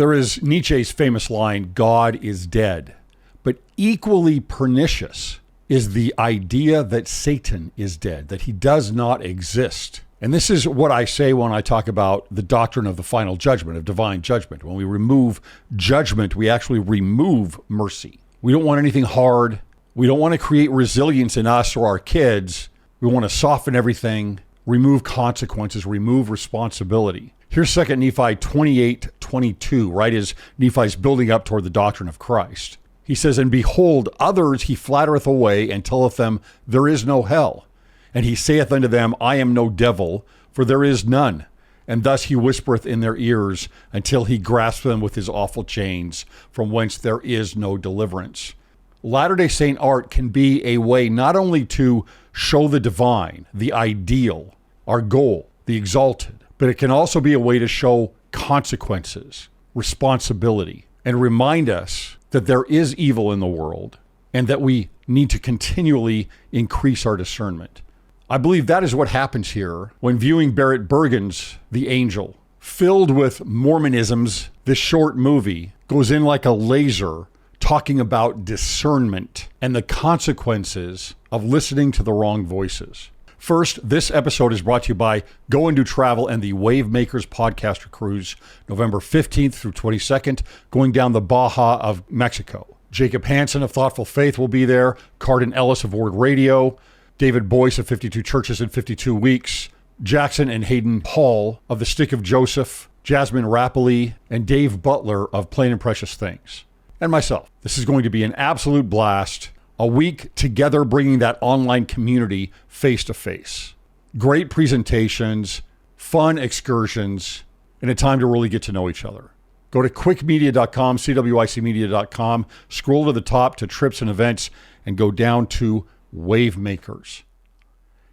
There is Nietzsche's famous line, God is dead. But equally pernicious is the idea that Satan is dead, that he does not exist. And this is what I say when I talk about the doctrine of the final judgment, of divine judgment. When we remove judgment, we actually remove mercy. We don't want anything hard. We don't want to create resilience in us or our kids. We want to soften everything, remove consequences, remove responsibility. Here's 2 Nephi 28:22, right as Nephi's building up toward the doctrine of Christ. He says, and behold, others he flattereth away, and telleth them, there is no hell. And he saith unto them, I am no devil, for there is none. And thus he whispereth in their ears, until he grasp them with his awful chains, from whence there is no deliverance. Latter-day Saint art can be a way not only to show the divine, the ideal, our goal, the exalted, but it can also be a way to show consequences, responsibility, and remind us that there is evil in the world and that we need to continually increase our discernment. I believe that is what happens here when viewing Barrett Burgin's The Angel. Filled with Mormonisms, this short movie goes in like a laser talking about discernment and the consequences of listening to the wrong voices. First, this episode is brought to you by Go and Do Travel and the Wave Makers Podcaster Cruise, November 15th through 22nd, going down the Baja of Mexico. Jacob Hansen of Thoughtful Faith will be there, Cardin Ellis of Word Radio, David Boyce of 52 Churches in 52 Weeks, Jackson and Hayden Paul of The Stick of Joseph, Jasmine Rapoli, and Dave Butler of Plain and Precious Things, and myself. This is going to be an absolute blast. A week together bringing that online community face to face. Great presentations, fun excursions, and a time to really get to know each other. Go to cwicmedia.com, cwicmedia.com, scroll to the top to trips and events, and go down to Wave Makers.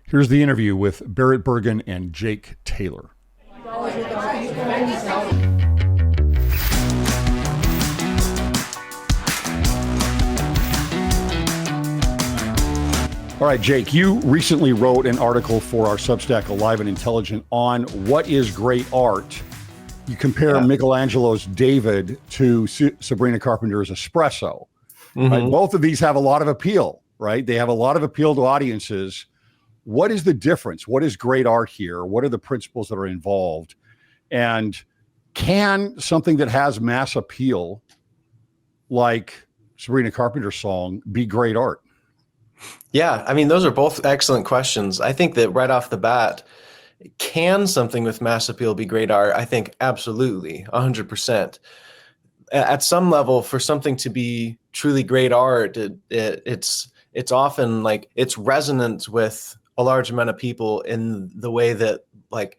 Here's the interview with Barrett Burgin and Jake Taylor. All right, Jake, you recently wrote an article for our Substack, Alive and Intelligent, on what is great art. You compare Michelangelo's David to Sabrina Carpenter's Espresso. Mm-hmm. Right? Both of these have a lot of appeal, right? They have a lot of appeal to audiences. What is the difference? What is great art here? What are the principles that are involved? And can something that has mass appeal, like Sabrina Carpenter's song, be great art? Yeah, I mean, those are both excellent questions. I think that right off the bat, can something with mass appeal be great art? I think absolutely, 100%. At some level, for something to be truly great art, it's often like it's resonant with a large amount of people in the way that like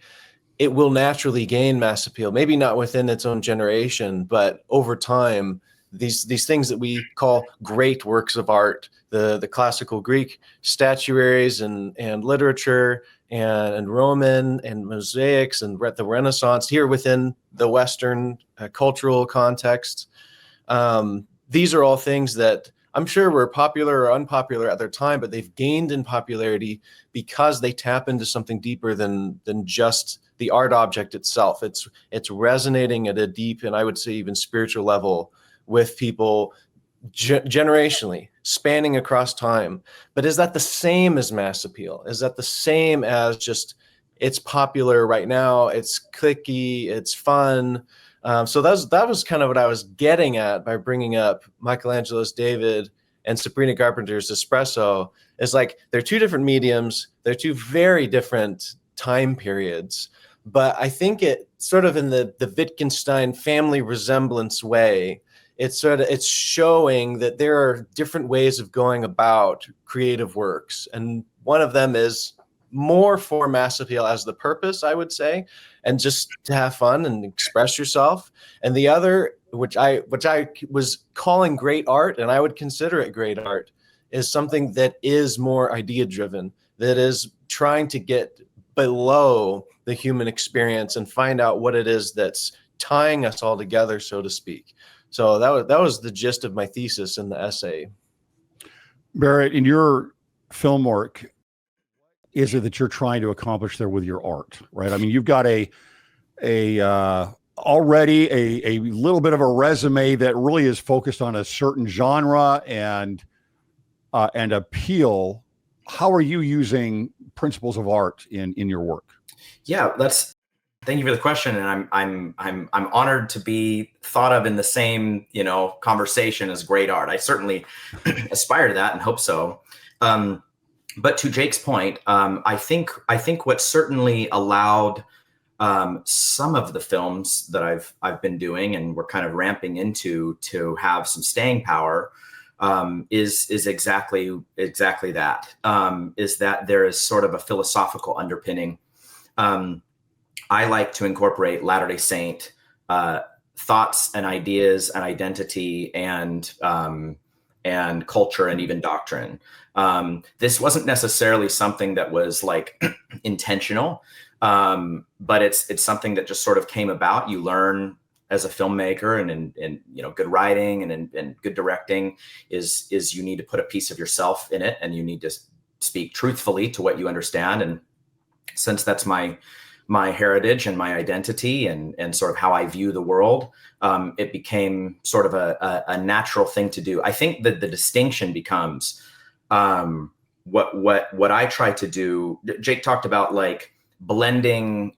it will naturally gain mass appeal. Maybe not within its own generation, but over time. These things that we call great works of art, the classical Greek statuaries and literature and Roman and mosaics and the Renaissance here within the Western cultural context. These are all things that I'm sure were popular or unpopular at their time, but they've gained in popularity because they tap into something deeper than just the art object itself. It's resonating at a deep and I would say even spiritual level with people generationally, spanning across time. But is that the same as mass appeal? Is that the same as just it's popular right now, it's clicky, it's fun? So that was kind of what I was getting at by bringing up Michelangelo's David and Sabrina Carpenter's Espresso. Is like they're two different mediums, they're two very different time periods. But I think it sort of in the Wittgenstein family resemblance way, it's showing that there are different ways of going about creative works. And one of them is more for mass appeal as the purpose, I would say, and just to have fun and express yourself. And the other, which I was calling great art, and I would consider it great art, is something that is more idea driven, that is trying to get below the human experience and find out what it is that's tying us all together, so to speak. So that was the gist of my thesis in the essay. Barrett, in your film work, is it that you're trying to accomplish there with your art, right? I mean, you've got a already a little bit of a resume that really is focused on a certain genre and appeal. How are you using principles of art in your work? Yeah, thank you for the question, and I'm honored to be thought of in the same conversation as great art. I certainly aspire to that and hope so. But to Jake's point, I think what certainly allowed some of the films that I've been doing and we're kind of ramping into to have some staying power is exactly that. Is that there is sort of a philosophical underpinning. I like to incorporate Latter-day Saint thoughts and ideas and identity and culture and even doctrine. This wasn't necessarily something that was like intentional, but it's something that just sort of came about. You learn as a filmmaker, and good writing and good directing is you need to put a piece of yourself in it, and you need to speak truthfully to what you understand. And since that's my heritage and my identity and sort of how I view the world, it became sort of a natural thing to do. I think that the distinction becomes what I try to do. Jake talked about like blending,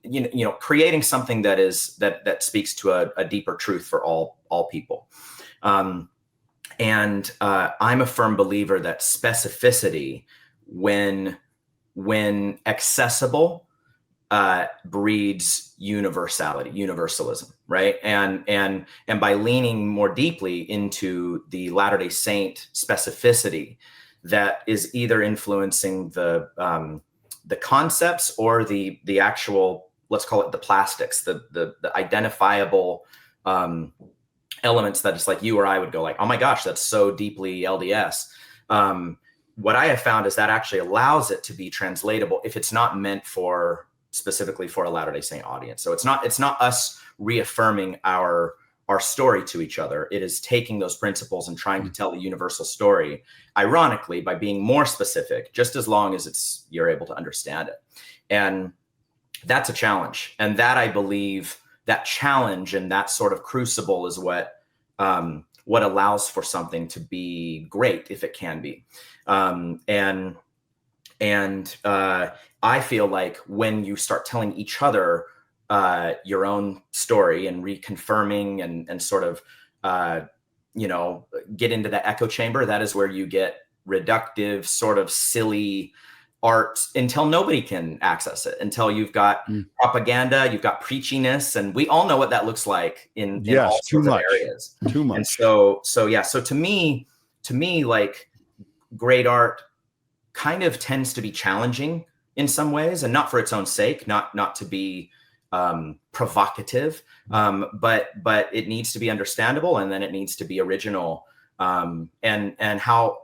creating something that speaks to a deeper truth for all people. And I'm a firm believer that specificity, when accessible, breeds universalism, right? And by leaning more deeply into the Latter-day Saint specificity that is either influencing the concepts or the actual, let's call it the plastics, the identifiable elements that it's like you or I would go like, oh my gosh, that's so deeply LDS. What I have found is that actually allows it to be translatable if it's not meant specifically for a Latter-day Saint audience. So it's not us reaffirming our story to each other. It is taking those principles and trying to tell the universal story, ironically, by being more specific, just as long as you're able to understand it. And that's a challenge. And that, I believe, that challenge and that sort of crucible is what allows for something to be great, if it can be. And I feel like when you start telling each other your own story and reconfirming and sort of, get into the echo chamber, that is where you get reductive, sort of silly art until nobody can access it, until you've got propaganda, you've got preachiness, and we all know what that looks like in all sorts of areas. Too much. And so to me, like great art kind of tends to be challenging in some ways, and not for its own sake, not to be provocative, but it needs to be understandable, and then it needs to be original. And how,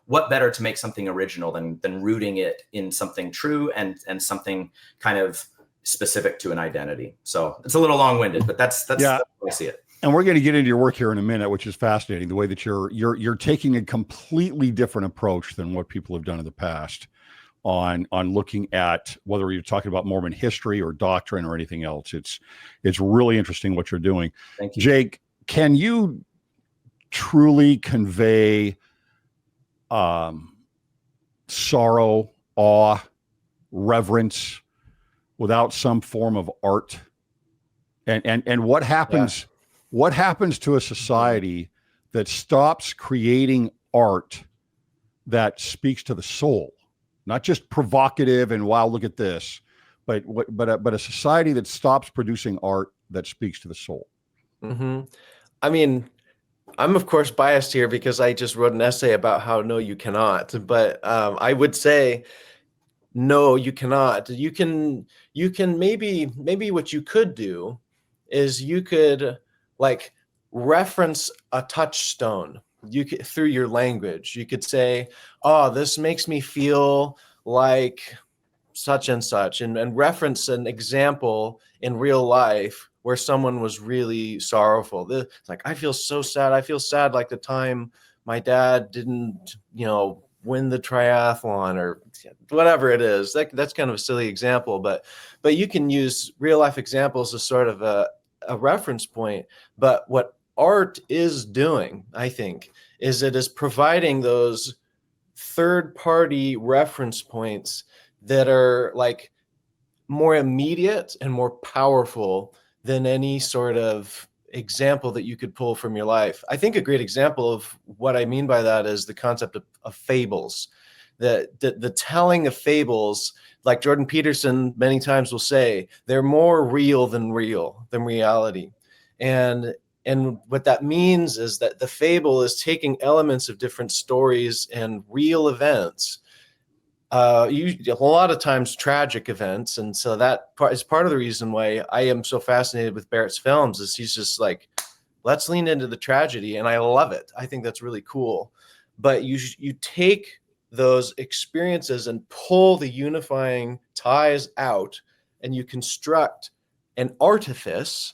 what better to make something original than rooting it in something true and something kind of specific to an identity. So it's a little long-winded, but that's how I see it. And we're going to get into your work here in a minute, which is fascinating, the way that you're taking a completely different approach than what people have done in the past on looking at whether you're talking about Mormon history or doctrine or anything else. It's really interesting what you're doing. Thank you. Jake, can you truly convey sorrow, awe, reverence without some form of art? And what happens? Yeah. What happens to a society that stops creating art that speaks to the soul, not just provocative and wow, look at this, but a society that stops producing art that speaks to the soul? Mm-hmm. I mean, I'm of course biased here because I just wrote an essay about how no, you cannot. But I would say no, you cannot. You can maybe what you could do is you could like reference a touchstone. You could, through your language, you could say, "Oh, this makes me feel like such and such," and reference an example in real life where someone was really sorrowful. It's like, I feel so sad. I feel sad like the time my dad didn't, win the triathlon or whatever it is. That's kind of a silly example, but you can use real life examples as sort of a reference point. But what art is doing, I think, is it is providing those third-party reference points that are like more immediate and more powerful than any sort of example that you could pull from your life. I think a great example of what I mean by that is the concept of fables. The telling of fables, like Jordan Peterson many times will say, they're more real than reality. And what that means is that the fable is taking elements of different stories and real events, a lot of times tragic events. And so that is part of the reason why I am so fascinated with Barrett's films, is he's just like, let's lean into the tragedy. And I love it. I think that's really cool. But you take those experiences and pull the unifying ties out, and you construct an artifice.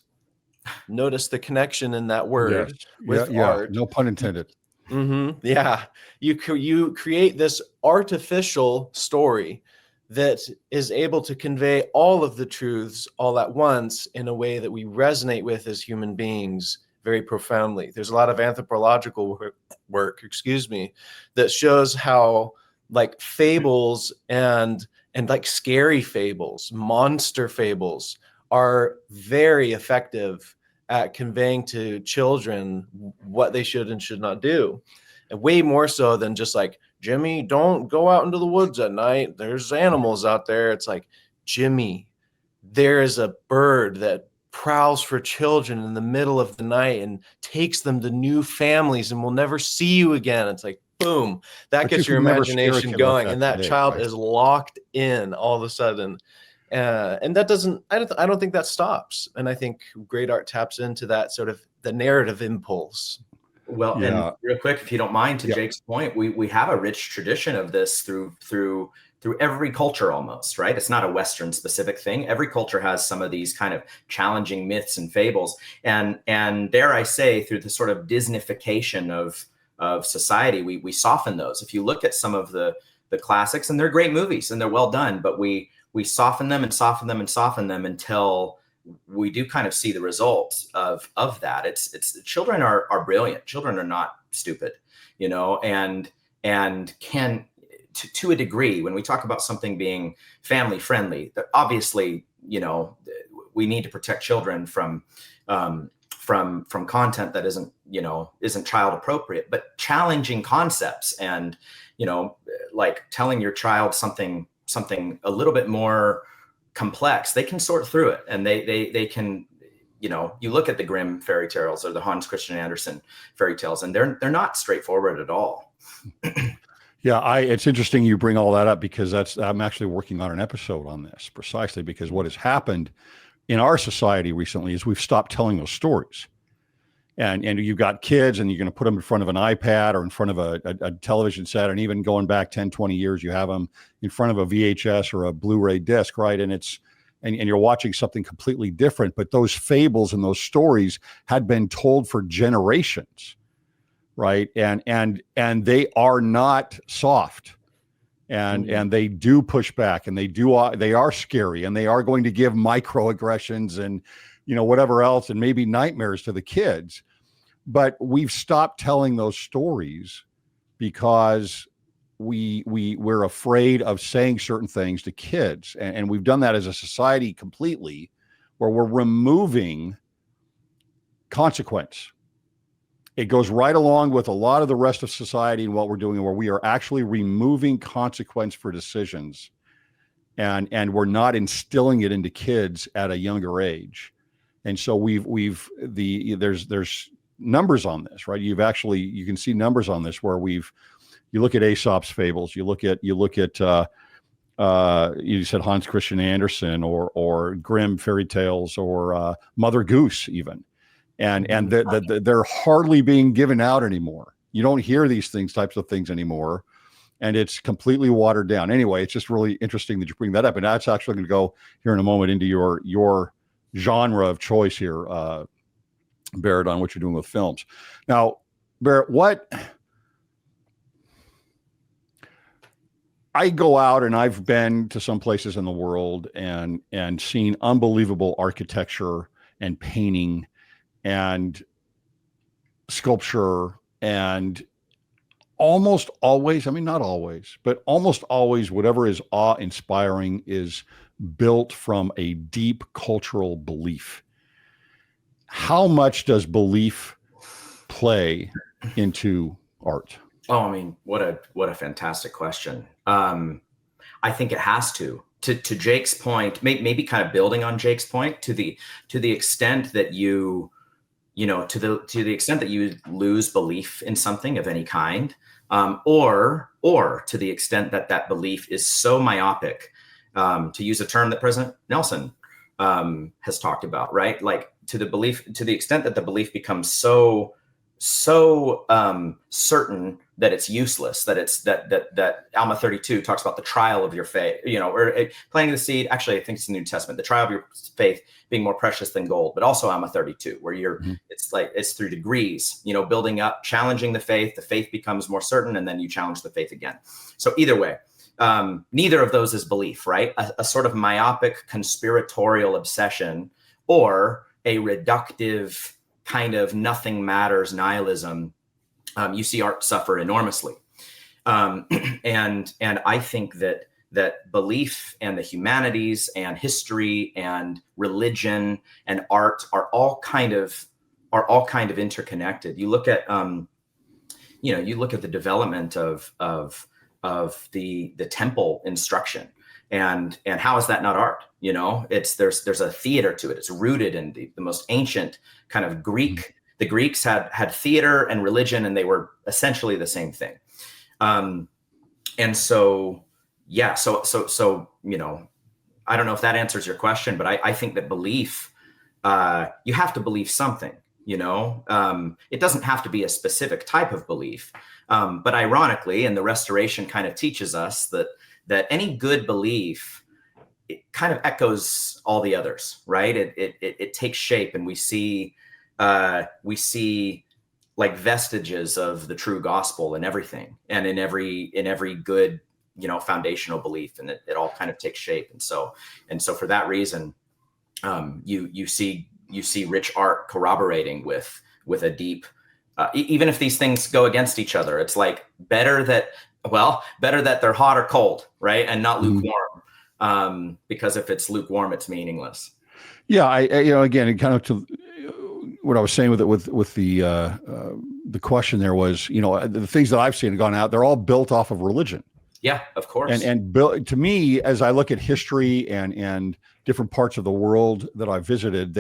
Notice the connection in that word. Yes. With art. No pun intended. Yeah. You create this artificial story that is able to convey all of the truths all at once in a way that we resonate with as human beings very profoundly. There's a lot of anthropological work, that shows how like fables and like scary fables, monster fables, are very effective at conveying to children what they should and should not do. And way more so than just like, Jimmy, don't go out into the woods at night. There's animals out there. It's like, Jimmy, there is a bird that prowls for children in the middle of the night and takes them to new families and will never see you again. It's like, boom, that gets your imagination going. And that child is locked in all of a sudden. And that doesn't, I don't think that stops. And I think great art taps into that sort of the narrative impulse. Well, and real quick, if you don't mind, to Jake's point, we have a rich tradition of this through every culture almost, right? It's not a Western specific thing. Every culture has some of these kind of challenging myths and fables. And dare I say, through the sort of Disneyfication of society, we soften those. If you look at some of the classics, and they're great movies and they're well done, but we soften them and soften them and soften them until we do kind of see the results of that. It's children are brilliant. Children are not stupid, and can, to a degree, when we talk about something being family friendly, obviously, we need to protect children from content that isn't child appropriate, but challenging concepts and, like telling your child something a little bit more complex, they can sort through it, and they can, you look at the Grimm fairy tales or the Hans Christian Andersen fairy tales, and they're not straightforward at all. Yeah, it's interesting you bring all that up, because I'm actually working on an episode on this precisely because what has happened in our society recently is we've stopped telling those stories. And you've got kids and you're going to put them in front of an iPad or in front of a television set, and even going back 10, 20 years, you have them in front of a VHS or a Blu-ray disc, right? And you're watching something completely different, but those fables and those stories had been told for generations, right? And they are not soft, and they do push back, and they are scary, and they are going to give microaggressions and whatever else, and maybe nightmares to the kids. But we've stopped telling those stories because we're afraid of saying certain things to kids. And we've done that as a society completely, where we're removing consequence. It goes right along with a lot of the rest of society and what we're doing, where we are actually removing consequence for decisions. And we're not instilling it into kids at a younger age. And so there's numbers on this, right? You can see numbers on this where you look at Aesop's fables, you look at you said Hans Christian Andersen or Grimm fairy tales or Mother Goose even, and they're hardly being given out anymore. You don't hear these types of things anymore, and it's completely watered down. Anyway, it's just really interesting that you bring that up, and that's actually going to go here in a moment into your genre of choice here, Barrett, on what you're doing with films. Now, Barrett, I go out and I've been to some places in the world and seen unbelievable architecture and painting and sculpture, and almost always, I mean, not always, but almost always, whatever is awe-inspiring is built from a deep cultural belief. How much does belief play into art? Oh, I mean, what a fantastic question. I think it has to. To Jake's point, maybe kind of building on Jake's point, to the extent that to the extent that you lose belief in something of any kind, or to the extent that that belief is so myopic, to use a term that President Nelson has talked about, right? Like to the extent that the belief becomes so certain that it's useless, that Alma 32 talks about the trial of your faith, or planting the seed. Actually, I think it's the New Testament, the trial of your faith being more precious than gold, but also Alma 32, where it's through degrees, building up, challenging the faith becomes more certain, and then you challenge the faith again. So either way, neither of those is belief, right? A sort of myopic conspiratorial obsession, or a reductive kind of nothing matters nihilism, you see art suffer enormously. And I think that belief and the humanities and history and religion and art are all kind of interconnected. You look at the development of the temple instruction, and how is that not art? There's a theater to it. It's rooted in the most ancient kind of Greek. The Greeks had theater and religion, and they were essentially the same thing. And so, yeah, so I don't know if that answers your question, but I think that belief, you have to believe something. It doesn't have to be a specific type of belief, but ironically, and the Restoration kind of teaches us that any good belief, it kind of echoes all the others, right? It takes shape, and we see like vestiges of the true gospel in everything, and in every good, foundational belief, and it all kind of takes shape. And so for that reason, you see rich art corroborating with a deep, even if these things go against each other, it's like better that they're hot or cold, right? And not lukewarm, because if it's lukewarm, it's meaningless. Yeah, again, kind of to what I was saying with the question there was, the things that I've seen have gone out, they're all built off of religion. Yeah, of course. And built, to me, as I look at history and different parts of the world that I've visited,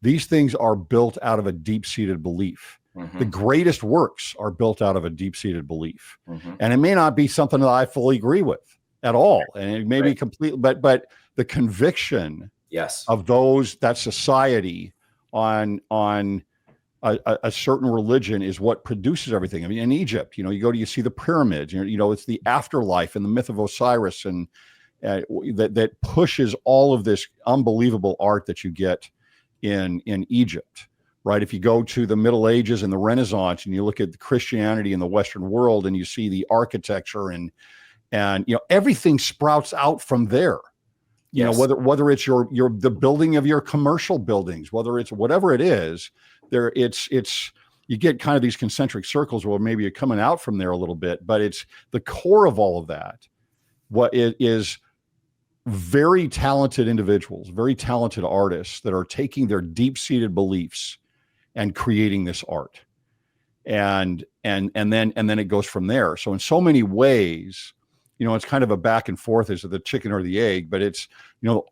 these things are built out of a deep-seated belief. Mm-hmm. The greatest works are built out of a deep-seated belief. Mm-hmm. And it may not be something that I fully agree with at all. And it may be complete, but the conviction of that society on a certain religion is what produces everything. I mean, in Egypt, you see the pyramids, it's the afterlife and the myth of Osiris, and that pushes all of this unbelievable art that you get in Egypt, right? If you go to the Middle Ages and the Renaissance, and you look at Christianity in the Western world, and you see the architecture and everything sprouts out from there. Whether it's the building of your commercial buildings, whether it's whatever it is, you get kind of these concentric circles where maybe you're coming out from there a little bit, but it's the core of all of that. What it is, very talented individuals, very talented artists that are taking their deep-seated beliefs and creating this art, and then it goes from there. So in so many ways, it's kind of a back and forth as to the chicken or the egg, but it's,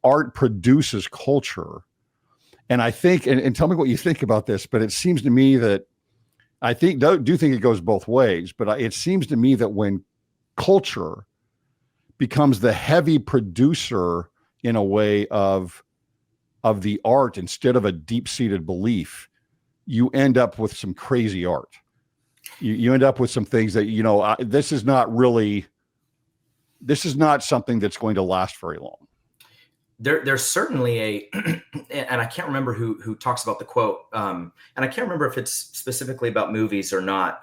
art produces culture. And I think, and tell me what you think about this, but it seems to me that I do think it goes both ways, but it seems to me that when culture becomes the heavy producer in a way of the art instead of a deep-seated belief, you end up with some crazy art. You end up with some things that, this is not something that's going to last very long. There's certainly and I can't remember who talks about the quote, and I can't remember if it's specifically about movies or not,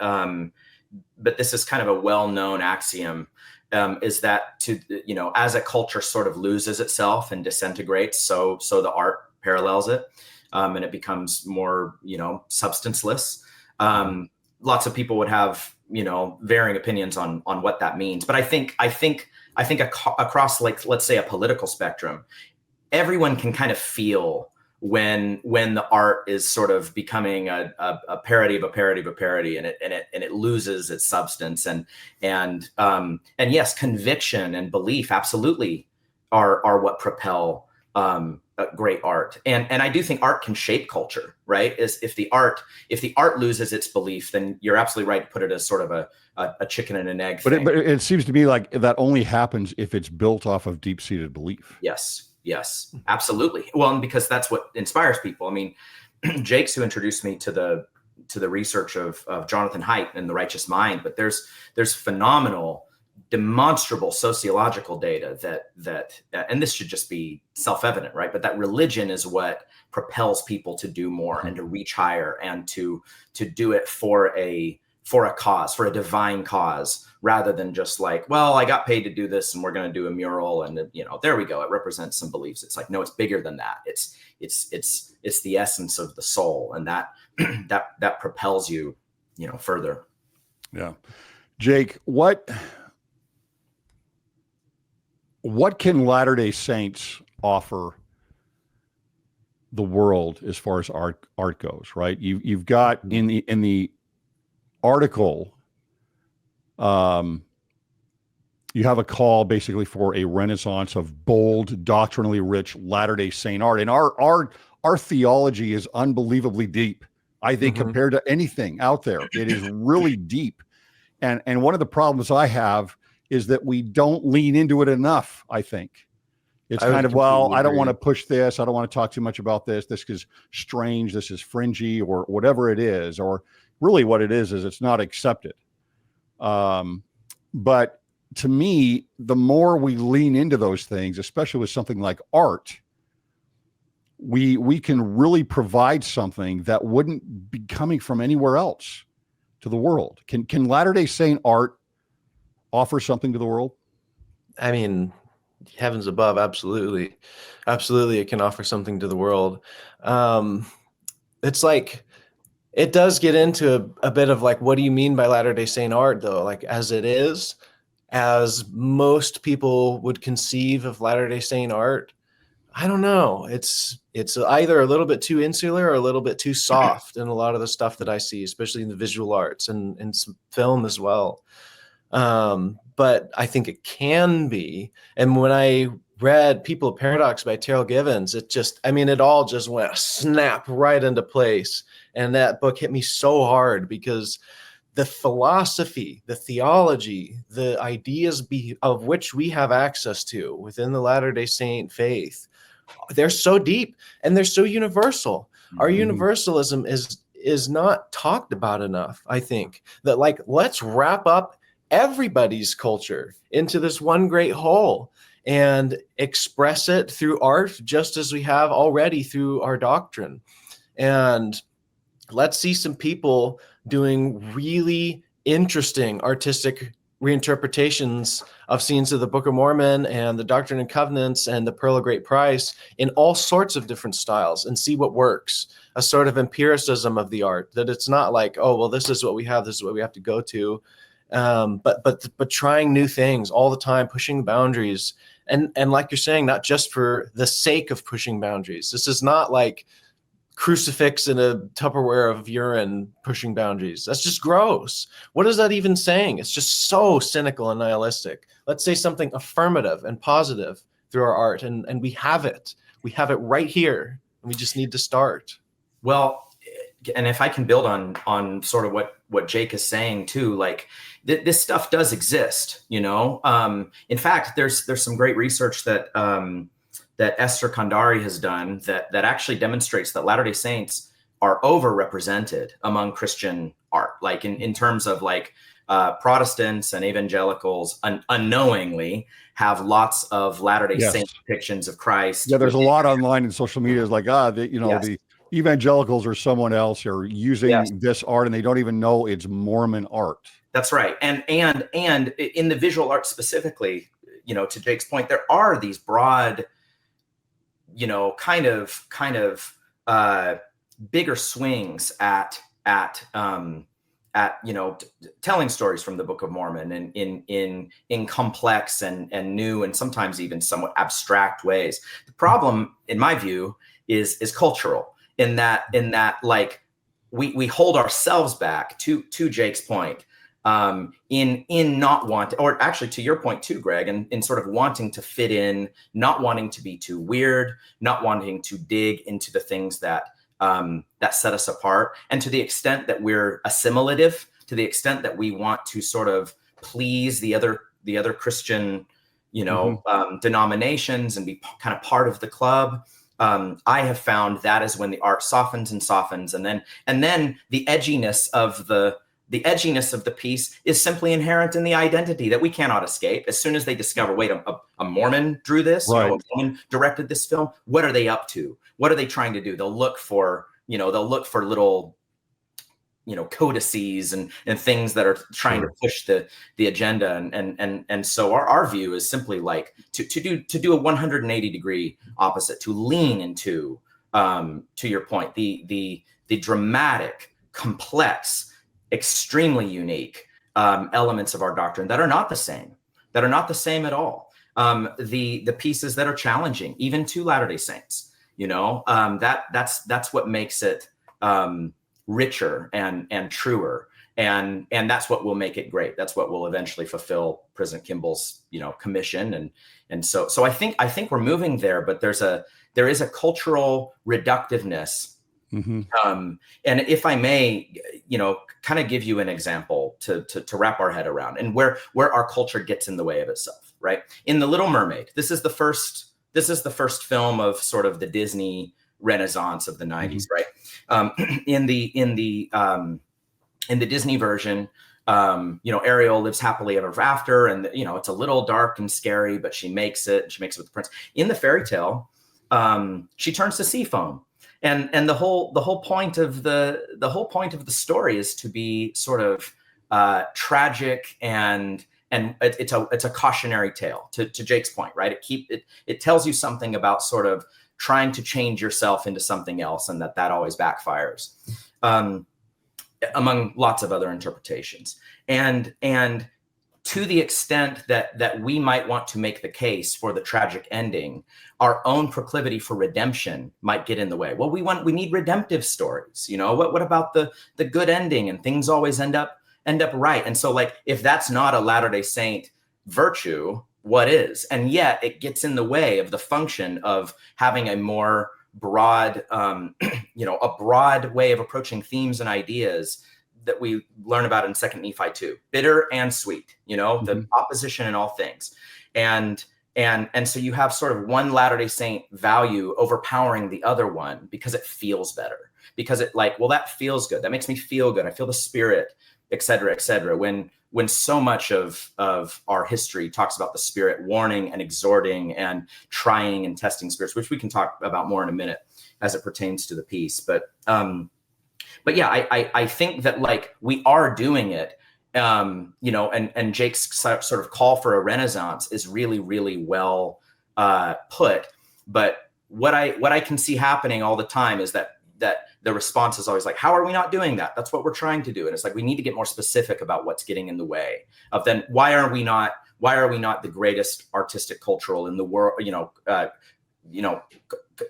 but this is kind of a well-known axiom, is that as a culture sort of loses itself and disintegrates, so the art parallels it, and it becomes more, substanceless. Lots of people would have, varying opinions on what that means. But I think across, like, let's say a political spectrum, everyone can kind of feel when the art is sort of becoming a parody of a parody of a parody, and it loses its substance. And yes, conviction and belief absolutely are what propel great art. And I do think art can shape culture, right? If the art loses its belief, then you're absolutely right to put it as sort of a chicken and an egg thing. But it seems to me like that only happens if it's built off of deep-seated belief. Yes, absolutely. Well, and because that's what inspires people. I mean, Jake's who introduced me to the research of Jonathan Haidt and The Righteous Mind, but there's phenomenal, demonstrable sociological data that and this should just be self-evident, right? But that religion is what propels people to do more and to reach higher and to do it for a cause, for a divine cause, rather than just like, well, I got paid to do this and we're going to do a mural and there we go. It represents some beliefs. It's like, no, it's bigger than that. It's the essence of the soul, and that that propels you, further. Yeah. Jake, what can Latter-day Saints offer the world as far as art goes, right? You've got in the article, you have a call basically for a renaissance of bold, doctrinally rich Latter-day Saint art. And our theology is unbelievably deep, I think, compared to anything out there. It is really deep. And one of the problems I have is that we don't lean into it enough, I think. It's kind of, well, I don't want to push this. I don't want to talk too much about this. This is strange. This is fringy, or whatever it is. Or really what it is it's not accepted. But to me, the more we lean into those things, especially with something like art, we can really provide something that wouldn't be coming from anywhere else to the world. Can Latter-day Saint art offer something to the world? I mean, heavens above, absolutely. Absolutely, it can offer something to the world. It's like, it does get into a bit of like, what do you mean by Latter-day Saint art, though? Like, as most people would conceive of Latter-day Saint art, I don't know. It's either a little bit too insular or a little bit too soft in a lot of the stuff that I see, especially in the visual arts and some film as well. But I think it can be. And when I read People of Paradox by Terrell Givens, it all just went snap right into place. And that book hit me so hard because the philosophy, the theology, the ideas of which we have access to within the Latter-day Saint faith, they're so deep and they're so universal. Our universalism is not talked about enough. I think that, like, let's wrap up everybody's culture into this one great whole and express it through art, just as we have already through our doctrine. And let's see some people doing really interesting artistic reinterpretations of scenes of the Book of Mormon and the Doctrine and Covenants and the Pearl of Great Price in all sorts of different styles, and see what works. A sort of empiricism of the art, that it's not like, oh, well, this is what we have, this is what we have to go to. But trying new things all the time, pushing boundaries. And like you're saying, not just for the sake of pushing boundaries. This is not like crucifix in a Tupperware of urine pushing boundaries. That's just gross. What is that even saying? It's just so cynical and nihilistic. Let's say something affirmative and positive through our art. And we have it. We have it right here. And we just need to start. Well, and if I can build on sort of what Jake is saying too, like this stuff does exist, In fact, there's some great research that Esther Kandari has done that actually demonstrates that Latter-day Saints are overrepresented among Christian art, like in terms of like Protestants and evangelicals unknowingly have lots of Latter-day Saint depictions of Christ. Yeah, there's a lot online in social media. It's like, the evangelicals or someone else are using this art and they don't even know it's Mormon art. That's right. And in the visual art specifically, to Jake's point, there are these broad, kind of bigger swings at telling stories from the Book of Mormon and in complex and new and sometimes even somewhat abstract ways. The problem, in my view, is cultural, in that like we hold ourselves back, to Jake's point, in not wanting, or actually to your point too, Greg, and in sort of wanting to fit in, not wanting to be too weird, not wanting to dig into the things that set us apart. And to the extent that we're assimilative, to the extent that we want to sort of please the other Christian, denominations and be kind of part of the club, I have found that is when the art softens and softens, and then the edginess of the piece is simply inherent in the identity that we cannot escape. As soon as they discover, wait, a Mormon drew this, right, a Mormon directed this film, what are they up to? What are they trying to do? They'll look for little, codices and things that are trying to push the agenda. And so our view is simply like to do a 180 degree opposite, to lean into, to your point, the dramatic, complex, extremely unique elements of our doctrine that are not the same at all. The pieces that are challenging, even to Latter-day Saints, that's what makes it richer and truer, and that's what will make it great. That's what will eventually fulfill President Kimball's commission, and so I think we're moving there, but there is a cultural reductiveness. Mm-hmm. And if I may, kind of give you an example to wrap our head around, and where our culture gets in the way of itself, right? In The Little Mermaid, this is the first film of sort of the Disney Renaissance of the 90s, mm-hmm. Right? In the Disney version, Ariel lives happily ever after, and it's a little dark and scary, but she makes it. She makes it with the prince. In the fairy tale, she turns to sea foam. And the whole point of the story is to be sort of tragic, and it's a cautionary tale, to Jake's point, right? It tells you something about sort of trying to change yourself into something else, and that always backfires, among lots of other interpretations. And to the extent that we might want to make the case for the tragic ending, our own proclivity for redemption might get in the way. Well, we need redemptive stories. What about the good ending, and things always end up right? And so, like, if that's not a Latter-day Saint virtue, what is? And yet it gets in the way of the function of having a more broad, a broad way of approaching themes and ideas that we learn about in 2 Nephi 2, bitter and sweet, mm-hmm. the opposition in all things. And so you have sort of one Latter-day Saint value overpowering the other one because it feels better, because that feels good. That makes me feel good. I feel the Spirit, et cetera, et cetera. When so much of our history talks about the Spirit warning and exhorting and trying and testing spirits, which we can talk about more in a minute as it pertains to the piece. But yeah, I think that, like, we are doing it, and Jake's sort of call for a renaissance is really, really well put. But what I can see happening all the time is that the response is always like, how are we not doing that? That's what we're trying to do. And it's like, we need to get more specific about what's getting in the way of then. Why are we not the greatest artistic cultural in the world?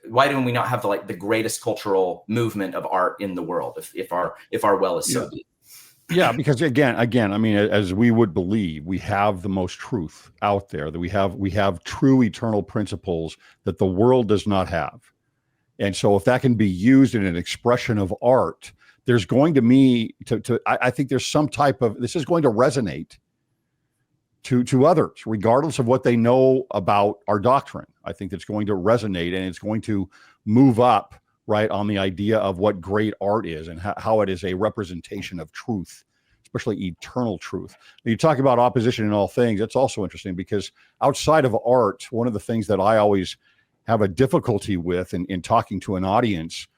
Why do we not have the greatest cultural movement of art in the world if our well is so deep? Yeah, because again, I mean, as we would believe, we have the most truth out there, that we have true eternal principles that the world does not have. And so if that can be used in an expression of art, there's going to I think there's some type of, this is going to resonate to others, regardless of what they know about our doctrine. I think it's going to resonate, and it's going to move up, right, on the idea of what great art is and how it is a representation of truth, especially eternal truth. When you talk about opposition in all things, that's also interesting, because outside of art, one of the things that I always have a difficulty with in talking to an audience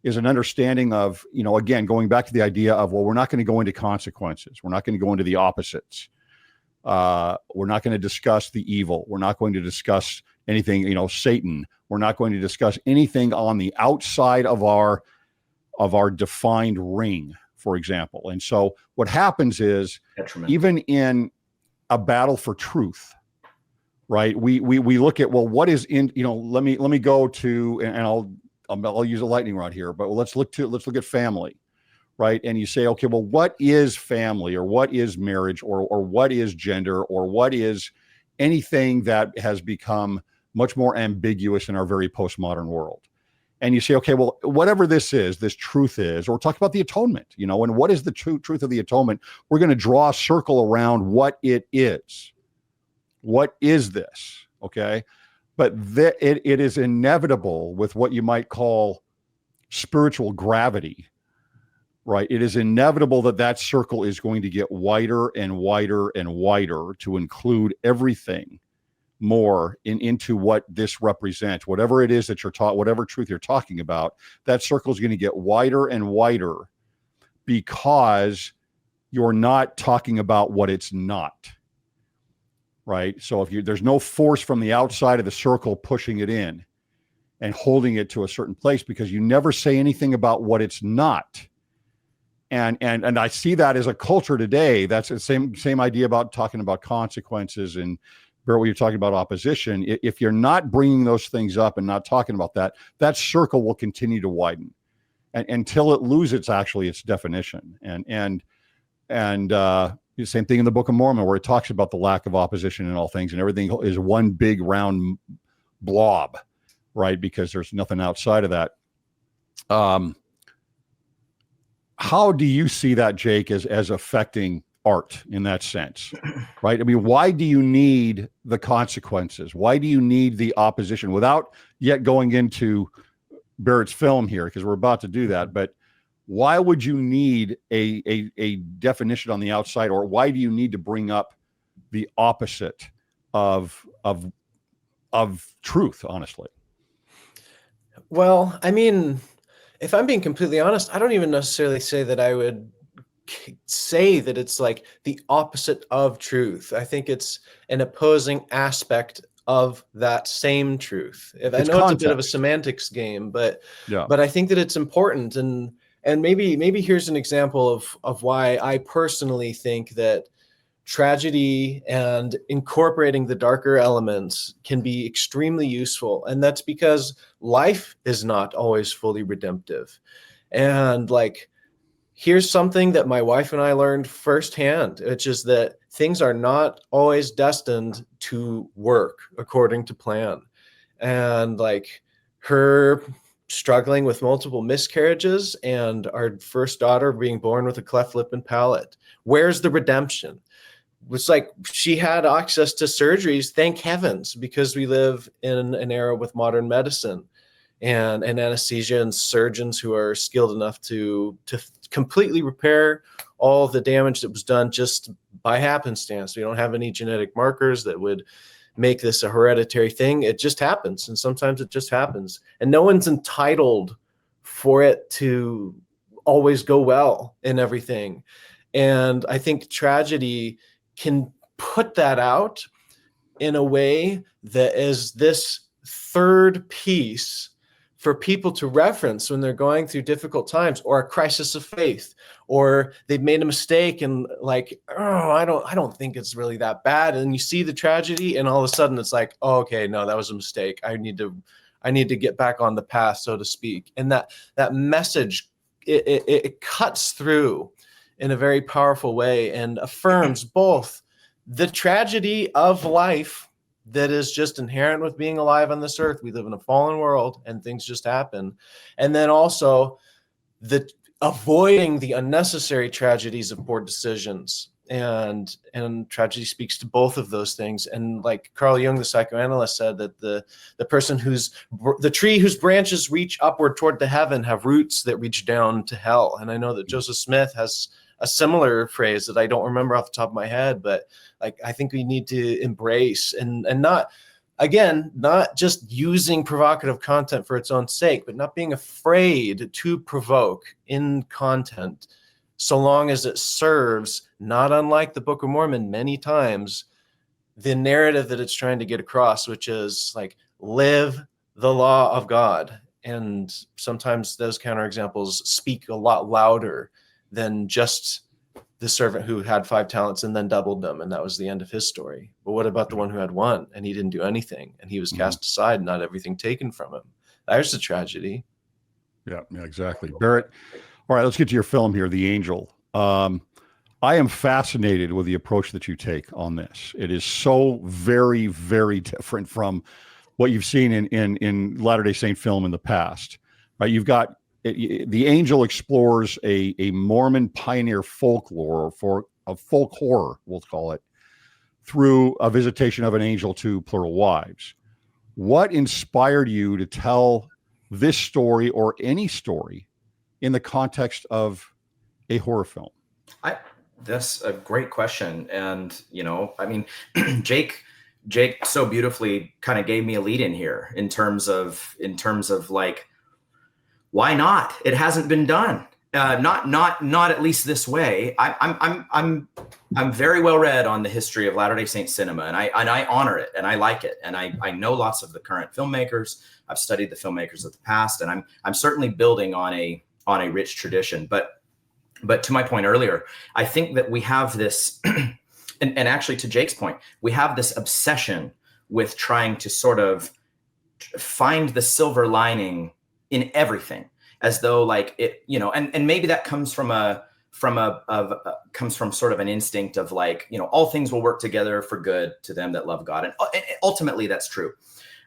is an understanding of, again, going back to the idea of, well, we're not going to go into consequences. We're not going to go into the opposites. We're not going to discuss the evil. We're not going to discuss, anything, Satan. We're not going to discuss anything on the outside of our defined ring, for example. And so what happens is, even in a battle for truth, right? We look at, well, what is in, let me go to, and I'll use a lightning rod here, but let's look at family, right? And you say, okay, well, what is family, or what is marriage, or what is gender, or what is anything that has become much more ambiguous in our very postmodern world? And you say, okay, well, whatever this truth is, or talk about the atonement, and what is the truth of the atonement? We're going to draw a circle around what it is. What is this? Okay. But it is inevitable with what you might call spiritual gravity, right? It is inevitable that circle is going to get wider and wider and wider to include everything more into what this represents. Whatever it is that you're taught, whatever truth you're talking about, that circle is going to get wider and wider, because you're not talking about what it's not. Right. So there's no force from the outside of the circle pushing it in and holding it to a certain place, because you never say anything about what it's not. And I see that as a culture today. That's the same idea about talking about consequences, and Barrett, what you're talking about opposition. If you're not bringing those things up and not talking about that circle will continue to widen until it loses its definition. And the same thing in the Book of Mormon, where it talks about the lack of opposition in all things, and everything is one big round blob, right? Because there's nothing outside of that. How do you see that, Jake, as affecting art in that sense, right? I mean, why do you need the consequences? Why do you need the opposition, without yet going into Barrett's film here, because we're about to do that? But why would you need a definition on the outside, or why do you need to bring up the opposite of truth, honestly? Well, I mean, if I'm being completely honest, I don't even necessarily say that I would say that it's like the opposite of truth. I think it's an opposing aspect of that same truth. I know it's a bit of a semantics game, but I think that it's important. And maybe here's an example of why I personally think that tragedy and incorporating the darker elements can be extremely useful. And that's because life is not always fully redemptive. And here's something that my wife and I learned firsthand, which is that things are not always destined to work according to plan. And her struggling with multiple miscarriages and our first daughter being born with a cleft lip and palate. Where's the redemption? It's she had access to surgeries, thank heavens, because we live in an era with modern medicine and anesthesia and surgeons who are skilled enough to completely repair all the damage that was done just by happenstance. We don't have any genetic markers that would make this a hereditary thing. It just happens. And sometimes it just happens. And no one's entitled for it to always go well in everything. And I think tragedy can put that out in a way that is this third piece for people to reference when they're going through difficult times, or a crisis of faith, or they've made a mistake and I don't think it's really that bad. And you see the tragedy and all of a sudden it's oh, okay, no, that was a mistake. I need to get back on the path, so to speak. And that message, it cuts through in a very powerful way and affirms both the tragedy of life that is just inherent with being alive on this earth. We live in a fallen world and things just happen. And then also avoiding the unnecessary tragedies of poor decisions. And tragedy speaks to both of those things. And like Carl Jung, the psychoanalyst, said that the person the tree whose branches reach upward toward the heaven have roots that reach down to hell. And I know that Joseph Smith has a similar phrase that I don't remember off the top of my head, but I think we need to embrace and not just using provocative content for its own sake, but not being afraid to provoke in content, so long as it serves, not unlike the Book of Mormon many times, the narrative that it's trying to get across, which is like, live the law of God. And sometimes those counterexamples speak a lot louder than just the servant who had 5 talents and then doubled them, and that was the end of his story. But what about the one who had 1 and he didn't do anything, and he was cast aside and not everything taken from him? There's a tragedy. Yeah, exactly. Barrett, all right, let's get to your film here, The Angel. I am fascinated with the approach that you take on this. It is so very, very different from what you've seen in Latter-day Saint film in the past, right? You've got The Angel explores a Mormon pioneer folklore, for a folk horror, we'll call it, through a visitation of an angel to plural wives. What inspired you to tell this story, or any story, in the context of a horror film? That's a great question. And, I mean, Jake so beautifully kind of gave me a lead in here in terms of like, why not? It hasn't been done. Not at least this way. I'm very well read on the history of Latter-day Saint cinema, and I honor it, and I like it, and I know lots of the current filmmakers. I've studied the filmmakers of the past, and I'm certainly building on a rich tradition. But to my point earlier, I think that we have this, and actually to Jake's point, we have this obsession with trying to sort of find the silver lining in everything, as though like it, and maybe that comes from sort of an instinct of like, all things will work together for good to them that love God. And ultimately that's true.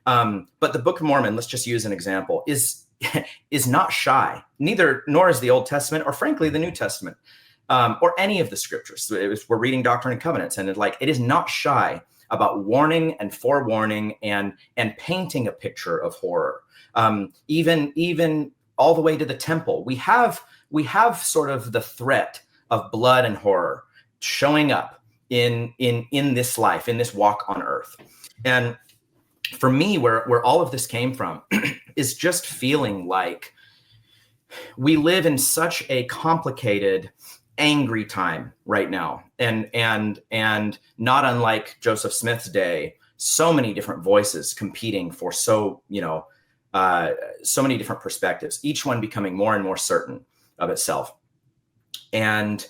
But the Book of Mormon, let's just use an example, is not shy, nor is the Old Testament, or frankly, the New Testament, or any of the scriptures. We're reading Doctrine and Covenants, and it is not shy about warning and forewarning and painting a picture of horror. Even all the way to the temple, we have sort of the threat of blood and horror showing up in this life, in this walk on earth. And for me, where all of this came from is just feeling like we live in such a complicated, angry time right now. And not unlike Joseph Smith's day, so many different voices competing for so many different perspectives, each one becoming more and more certain of itself. And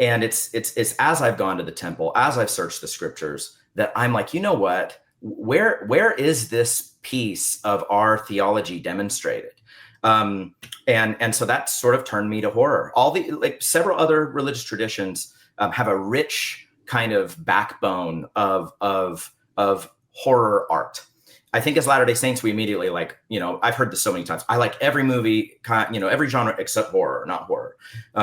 it's as I've gone to the temple, as I've searched the scriptures, that I'm like, you know what? Where is this piece of our theology demonstrated? And so that sort of turned me to horror. Several other religious traditions have a rich kind of backbone of horror art. I think as Latter-day Saints, we immediately I've heard this so many times. I like every movie, every genre except horror, not horror,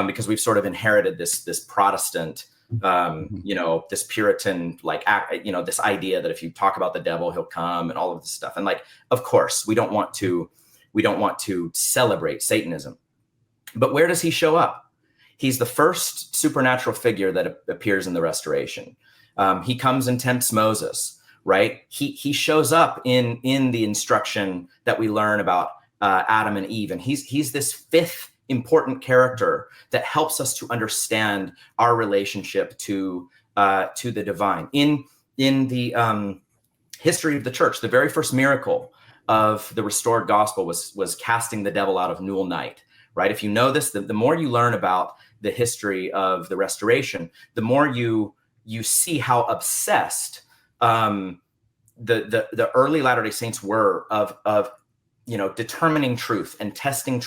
because we've sort of inherited this Protestant, this Puritan, this idea that if you talk about the devil, he'll come, and all of this stuff. And of course, we don't want to celebrate Satanism, but where does he show up? He's the first supernatural figure that appears in the Restoration. He comes and tempts Moses. Right? He shows up in the instruction that we learn about Adam and Eve, and he's this fifth important character that helps us to understand our relationship to the divine. In the history of the church, the very first miracle of the restored gospel was casting the devil out of Newell Night. Right? If you know this, the more you learn about the history of the Restoration, the more you see how obsessed the early Latter-day Saints were of determining truth and testing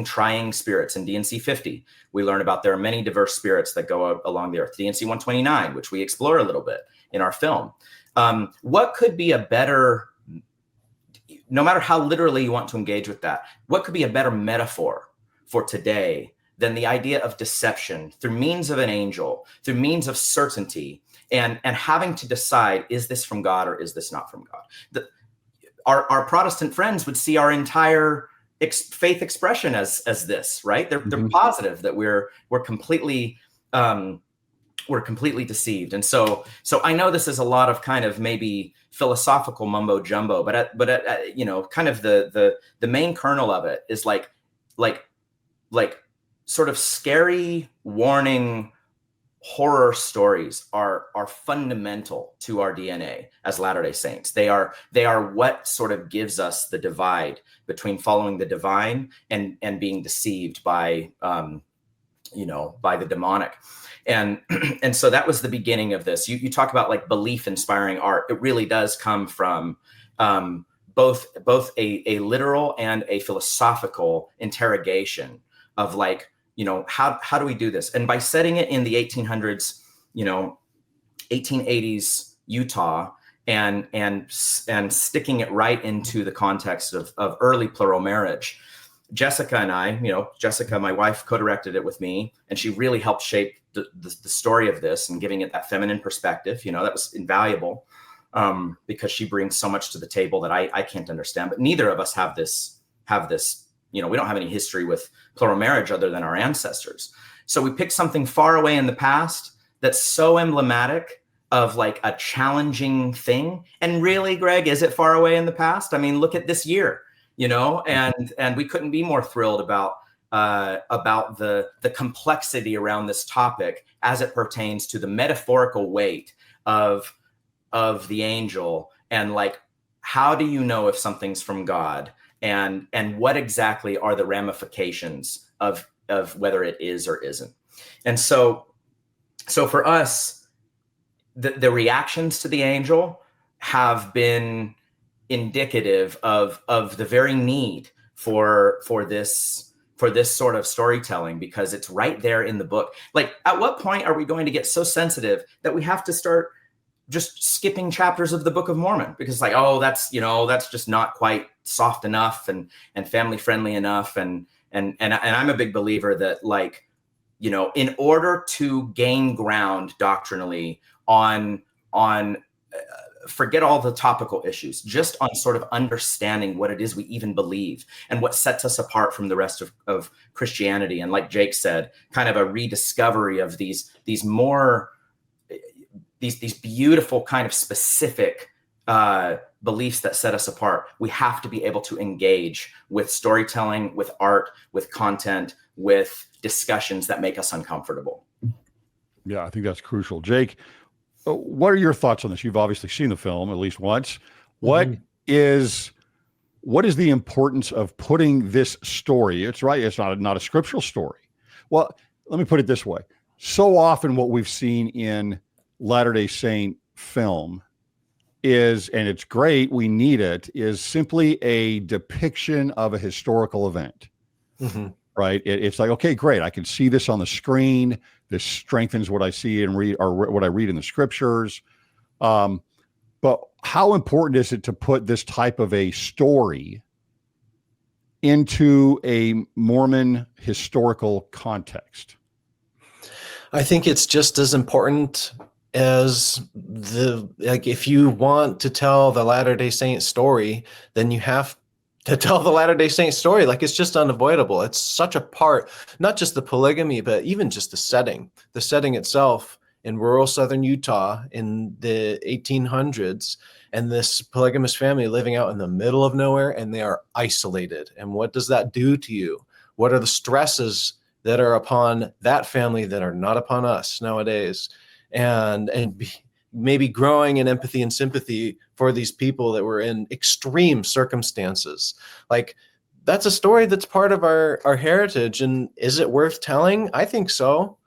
trying spirits. In D&C 50, we learn about there are many diverse spirits that go along the earth. D&C 129, which we explore a little bit in our film. What could be a better, no matter how literally you want to engage with that, what could be a better metaphor for today than the idea of deception through means of an angel, through means of certainty, and having to decide, is this from God or is this not from God? Our Protestant friends would see our entire faith expression as this, right? They're positive that we're completely deceived. And so I know this is a lot of kind of maybe philosophical mumbo jumbo, but kind of the main kernel of it is like sort of scary warning horror stories are fundamental to our DNA as Latter-day Saints. They are what sort of gives us the divide between following the divine and being deceived by by the demonic. And and so that was the beginning of this. You talk about like belief inspiring art. It really does come from both a literal and a philosophical interrogation of like, how do we do this? And by setting it in the 1800s, 1880s Utah, and sticking it right into the context of early plural marriage. Jessica and I, Jessica, my wife, co-directed it with me, and she really helped shape the story of this and giving it that feminine perspective. That was invaluable because she brings so much to the table that I can't understand. But neither of us have this. We don't have any history with plural marriage other than our ancestors. So we picked something far away in the past that's so emblematic of like a challenging thing. And really, Greg, is it far away in the past? I mean, look at this year, and we couldn't be more thrilled about the complexity around this topic as it pertains to the metaphorical weight of the angel, and like, how do you know if something's from God? And what exactly are the ramifications of whether it is or isn't? And so for us, the reactions to the angel have been indicative of the very need for this sort of storytelling, because it's right there in the book. Like, at what point are we going to get so sensitive that we have to start just skipping chapters of the Book of Mormon because like, oh, that's just not quite soft enough and family friendly enough. And I'm a big believer that, like, in order to gain ground doctrinally on forget all the topical issues, just on sort of understanding what it is we even believe and what sets us apart from the rest of Christianity. And like Jake said, kind of a rediscovery of these beautiful kind of specific beliefs that set us apart. We have to be able to engage with storytelling, with art, with content, with discussions that make us uncomfortable. Yeah, I think that's crucial. Jake, what are your thoughts on this? You've obviously seen the film at least once. What is the importance of putting this story? It's right. It's not a scriptural story. Well, let me put it this way. So often what we've seen in Latter-day Saint film is, and it's great, we need it, is simply a depiction of a historical event. Right? It's like, okay, great. I can see this on the screen. This strengthens what I see and read, or what I read in the scriptures. But how important is it to put this type of a story into a Mormon historical context? I think it's just as important as if you want to tell the Latter-day Saint story, then you have to tell the Latter-day Saint story. Like, it's just unavoidable. It's such a part, not just the polygamy, but even just the setting itself in rural southern Utah in the 1800s, and this polygamous family living out in the middle of nowhere, and they are isolated. And what does that do to you? What are the stresses that are upon that family that are not upon us nowadays? And maybe growing in empathy and sympathy for these people that were in extreme circumstances. Like, that's a story that's part of our heritage. And is it worth telling? I think so.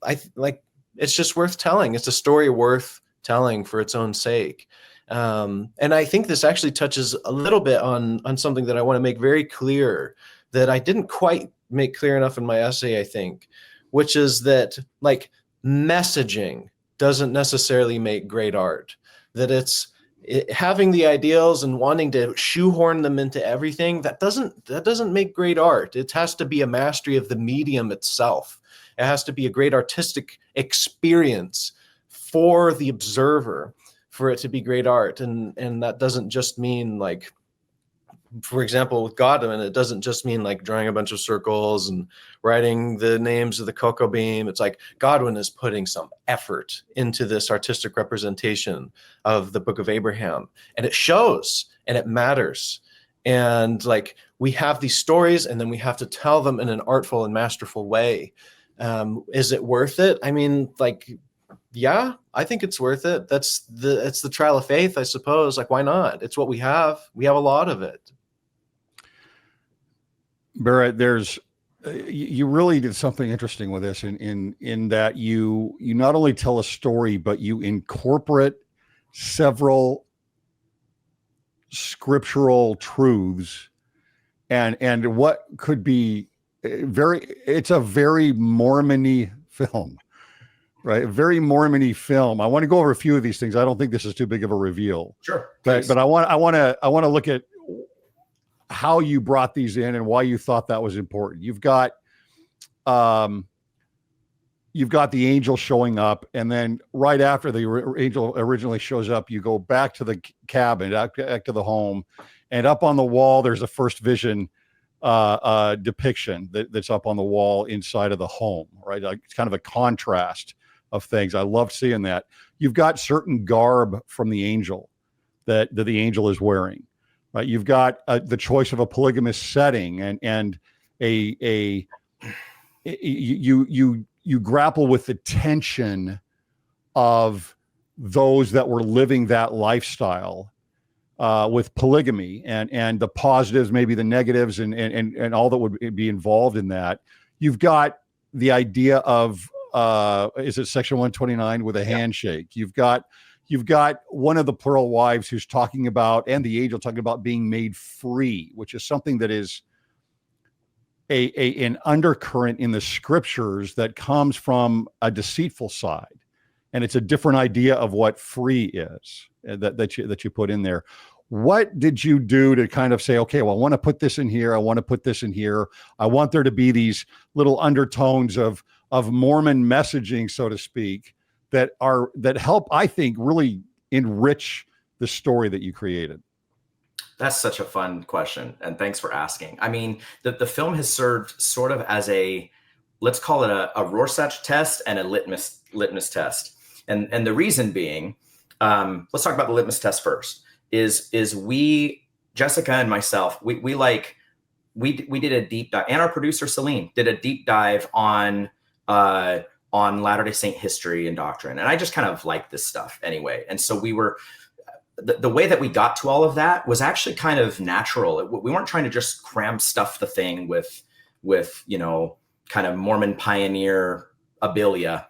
It's just worth telling. It's a story worth telling for its own sake. And I think this actually touches a little bit on something that I want to make very clear, that I didn't quite make clear enough in my essay, I think, which is that, like, messaging doesn't necessarily make great art. That having the ideals and wanting to shoehorn them into everything, that doesn't make great art. It has to be a mastery of the medium itself. It has to be a great artistic experience for the observer for it to be great art. And that doesn't just mean, like, for example, with Godwin, it doesn't just mean like drawing a bunch of circles and writing the names of the cocoa bean. It's like Godwin is putting some effort into this artistic representation of the Book of Abraham, and it shows and it matters. And like, we have these stories, and then we have to tell them in an artful and masterful way. Is it worth it? I mean, like, yeah, I think it's worth it. It's the trial of faith, I suppose. Like, why not? It's what we have. We have a lot of it. Barrett, you really did something interesting with this in that you not only tell a story, but you incorporate several scriptural truths and what could be it's a very Mormon-y film, right? A very Mormon-y film. I want to go over a few of these things. I don't think this is too big of a reveal. Sure. But I want to look at how you brought these in and why you thought that was important. You've got the angel showing up, and then right after the angel originally shows up, you go back to the cabin, back to the home, and up on the wall, there's a first vision depiction that's up on the wall inside of the home, right? Like, it's kind of a contrast of things. I love seeing that. You've got certain garb from the angel that the angel is wearing, right? You've got the choice of a polygamous setting and you grapple with the tension of those that were living that lifestyle with polygamy and the positives, maybe the negatives, and all that would be involved in that. You've got the idea of is it Section 129 with a handshake? You've got one of the plural wives who's talking about, and the angel talking about being made free, which is something that is an undercurrent in the scriptures that comes from a deceitful side. And it's a different idea of what free is that you put in there. What did you do to kind of say, okay, well, I want to put this in here. I want to put this in here. I want there to be these little undertones of Mormon messaging, so to speak, that help, I think, really enrich the story that you created. That's such a fun question, and thanks for asking. I mean, the film has served sort of as a, let's call it a Rorschach test and a litmus test. And the reason being, let's talk about the litmus test first, is we, Jessica and myself, we did a deep dive, and our producer Celine did a deep dive on Latter-day Saint history and doctrine. And I just kind of like this stuff anyway. And so we were, the way that we got to all of that was actually kind of natural. We weren't trying to just stuff the thing with, kind of Mormon pioneer abilia.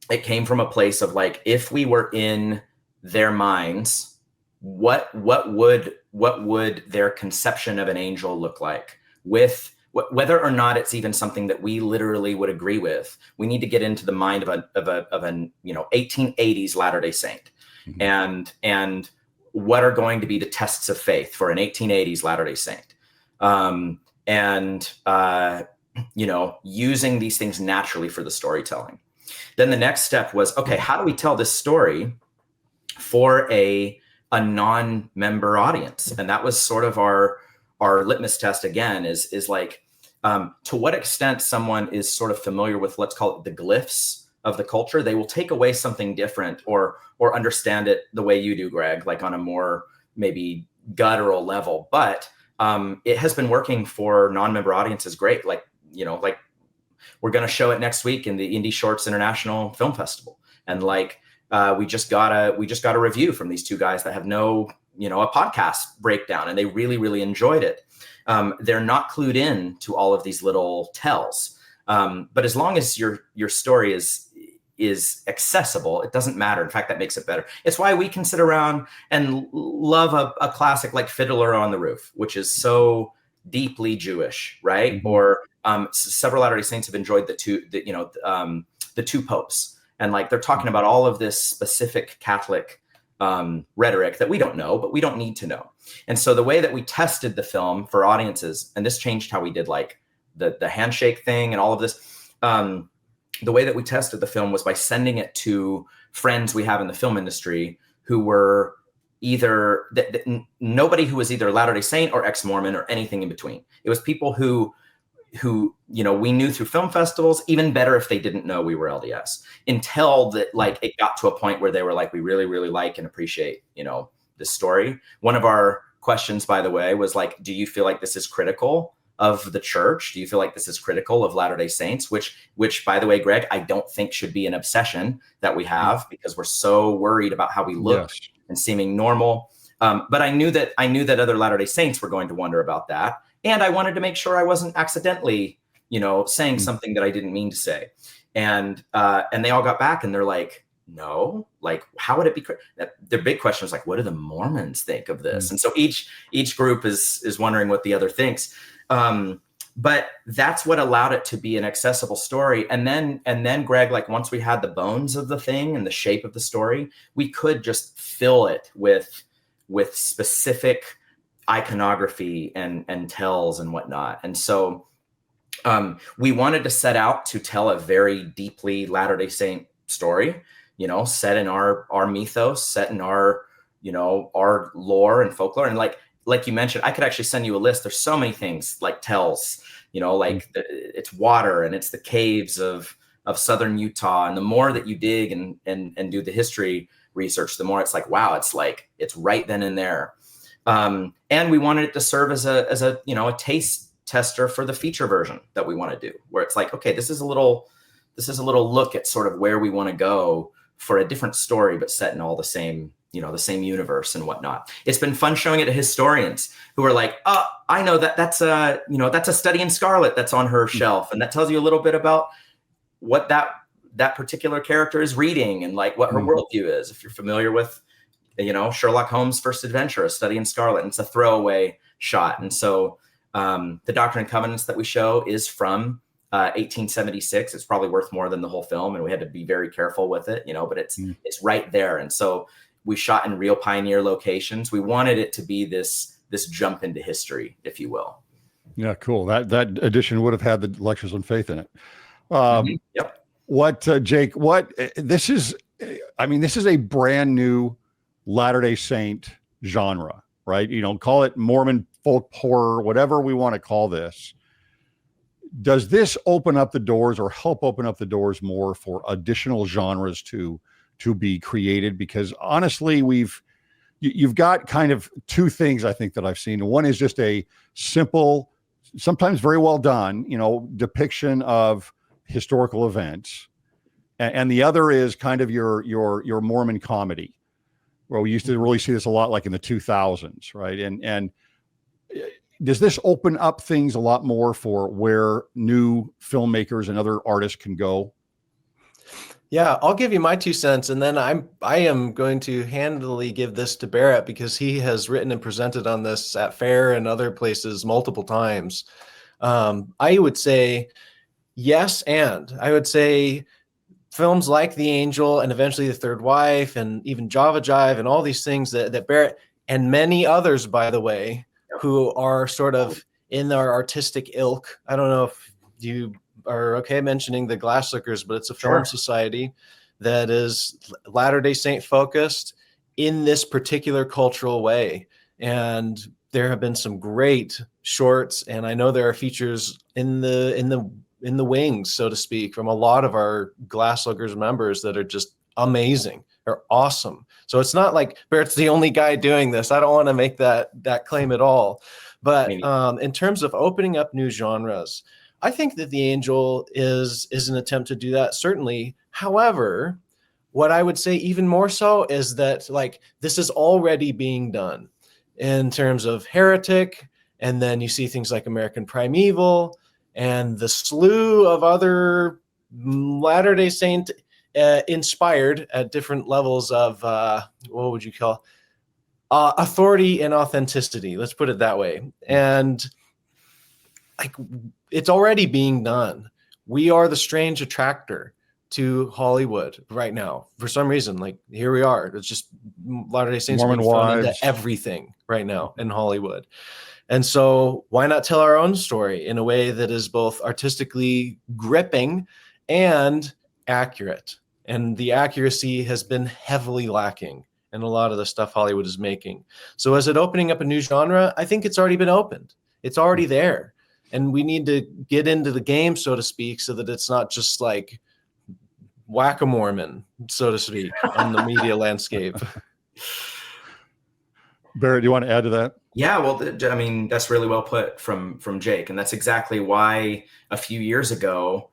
It came from a place of like, if we were in their minds, what would their conception of an angel look like, with whether or not it's even something that we literally would agree with. We need to get into the mind of an 1880s Latter-day Saint. Mm-hmm. And what are going to be the tests of faith for an 1880s Latter-day Saint, using these things naturally for the storytelling. Then the next step was, okay, how do we tell this story for a non-member audience? And that was sort of our litmus test again, is like, to what extent someone is sort of familiar with, let's call it the glyphs of the culture, they will take away something different or understand it the way you do, Greg, like on a more maybe guttural level. But it has been working for non-member audiences great. Like we're going to show it next week in the Indie Shorts International Film Festival. And we just got a review from these two guys that have a podcast breakdown, and they really, really enjoyed it. They're not clued in to all of these little tells. But as long as your story is accessible, it doesn't matter. In fact, that makes it better. It's why we can sit around and love a classic like Fiddler on the Roof, which is so deeply Jewish, right? Mm-hmm. Or several Latter-day Saints have enjoyed the two popes, and like they're talking about all of this specific Catholic rhetoric that we don't know, but we don't need to know. And so the way that we tested the film for audiences, and this changed how we did like the handshake thing and all of this, the way that we tested the film was by sending it to friends we have in the film industry who were either nobody who was either Latter-day Saint or ex-Mormon or anything in between. It was people who we knew through film festivals, even better if they didn't know we were LDS, until that like it got to a point where they were like, we really, really like and appreciate, this story. One of our questions, by the way, was like, do you feel like this is critical of the church? Do you feel like this is critical of Latter-day Saints? Which, by the way, Greg, I don't think should be an obsession that we have, because we're so worried about how we look and seeming normal. But I knew that other Latter-day Saints were going to wonder about that, and I wanted to make sure I wasn't accidentally, saying something that I didn't mean to say. And they all got back and they're like, no, like, how would it be? Their big question was like, what do the Mormons think of this? And so each group is wondering what the other thinks. But that's what allowed it to be an accessible story. And then Greg, like, once we had the bones of the thing and the shape of the story, we could just fill it with specific iconography and tells and whatnot. And so we wanted to set out to tell a very deeply Latter-day Saint story, set in our mythos, set in our lore and folklore. And like you mentioned, I could actually send you a list. There's so many things like tells, it's water and it's the caves of southern Utah. And the more that you dig and do the history research, the more it's like, wow, it's right then and there. And we wanted it to serve as a taste tester for the feature version that we want to do, where it's like, okay, this is a little look at sort of where we want to go for a different story, but set in all the same universe and whatnot. It's been fun showing it to historians who are like, oh, I know that's a study in Scarlet that's on her shelf. And that tells you a little bit about what that particular character is reading and like what her worldview is. If you're familiar with, Sherlock Holmes' First Adventure, A Study in Scarlet, and it's a throwaway shot. And so the Doctrine and Covenants that we show is from 1876. It's probably worth more than the whole film, and we had to be very careful with it, but it's right there. And so we shot in real pioneer locations. We wanted it to be this jump into history, if you will. Yeah, cool. That edition would have had the lectures on faith in it. Yep. What, Jake? This is a brand new Latter-day Saint genre, right? Call it Mormon folk horror, whatever we want to call this. Does this open up the doors or help open up the doors more for additional genres to be created? Because honestly, you've got kind of two things I think that I've seen. One is just a simple, sometimes very well done, depiction of historical events. And the other is kind of your Mormon comedy, where we used to really see this a lot, like in the 2000s, right? And does this open up things a lot more for where new filmmakers and other artists can go? Yeah, I'll give you my 2 cents, and then I am going to handily give this to Barrett, because he has written and presented on this at Fair and other places multiple times. I would say yes, and I would say films like The Angel and eventually The Third Wife and even Java Jive and all these things that Barrett and many others, by the way, who are sort of in our artistic ilk. I don't know if you are okay mentioning the Glasslickers, but it's a film society that is Latter-day Saint focused in this particular cultural way. And there have been some great shorts, and I know there are features in the wings, so to speak, from a lot of our Glasslickers members that are just amazing. They're awesome. So it's not like Barrett's the only guy doing this. I don't want to make that claim at all. But in terms of opening up new genres, I think that The Angel is an attempt to do that, certainly. However, what I would say even more so is that this is already being done in terms of Heretic, and then you see things like American Primeval and the slew of other Latter-day Saint inspired at different levels of what would you call authority and authenticity. Let's put it that way. And it's already being done. We are the strange attractor to Hollywood right now. For some reason, here we are. It's just Latter-day Saints being thrown into everything right now in Hollywood. And so why not tell our own story in a way that is both artistically gripping and accurate? And the accuracy has been heavily lacking in a lot of the stuff Hollywood is making. So is it opening up a new genre? I think it's already been opened. It's already there. And we need to get into the game, so to speak, so that it's not just like Whack-A-Mormon, so to speak, on the media landscape. Barrett, do you want to add to that? Yeah, well, I mean, that's really well put from Jake, and that's exactly why a few years ago,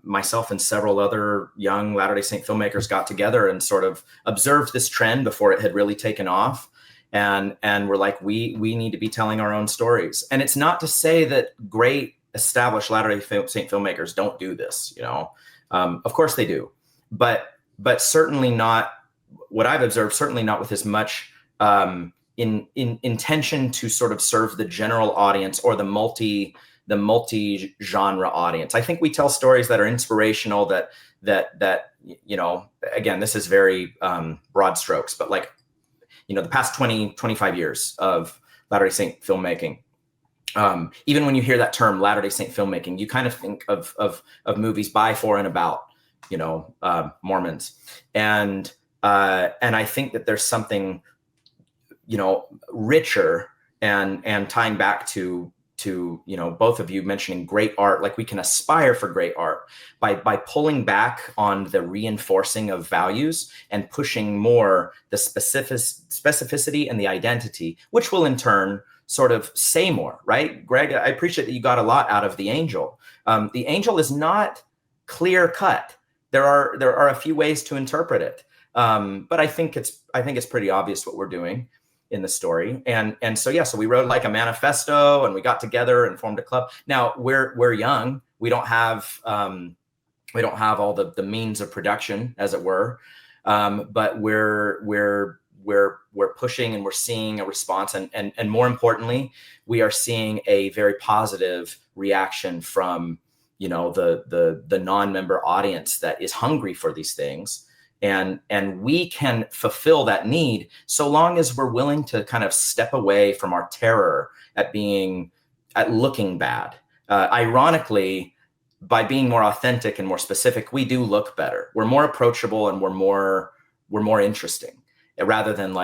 myself and several other young Latter-day Saint filmmakers got together and sort of observed this trend before it had really taken off, and we're like, we need to be telling our own stories. And it's not to say that great established Latter-day Saint filmmakers don't do this. Of course they do, but certainly not what I've observed. Certainly not with as much. In intention to sort of serve the general audience or the multi-genre audience. I think we tell stories that are inspirational, that again, this is very broad strokes, but the past 20, 25 years of Latter-day Saint filmmaking. Even when you hear that term Latter-day Saint filmmaking, you kind of think of movies by, for, and about, Mormons. And I think that there's something richer and tying back to both of you mentioning great art. Like, we can aspire for great art by pulling back on the reinforcing of values and pushing more the specificity and the identity, which will in turn sort of say more, right? Greg, I appreciate that you got a lot out of The Angel. The Angel is not clear cut. There are a few ways to interpret it. But I think it's pretty obvious what we're doing in the story. And so we wrote like a manifesto, and we got together and formed a club. Now we're young. We don't have all the means of production, as it were. But we're pushing, and we're seeing a response. And more importantly, we are seeing a very positive reaction from, the non-member audience that is hungry for these things. And we can fulfill that need so long as we're willing to kind of step away from our terror at looking bad. Ironically, by being more authentic and more specific, we do look better. We're more approachable, and we're more interesting, rather than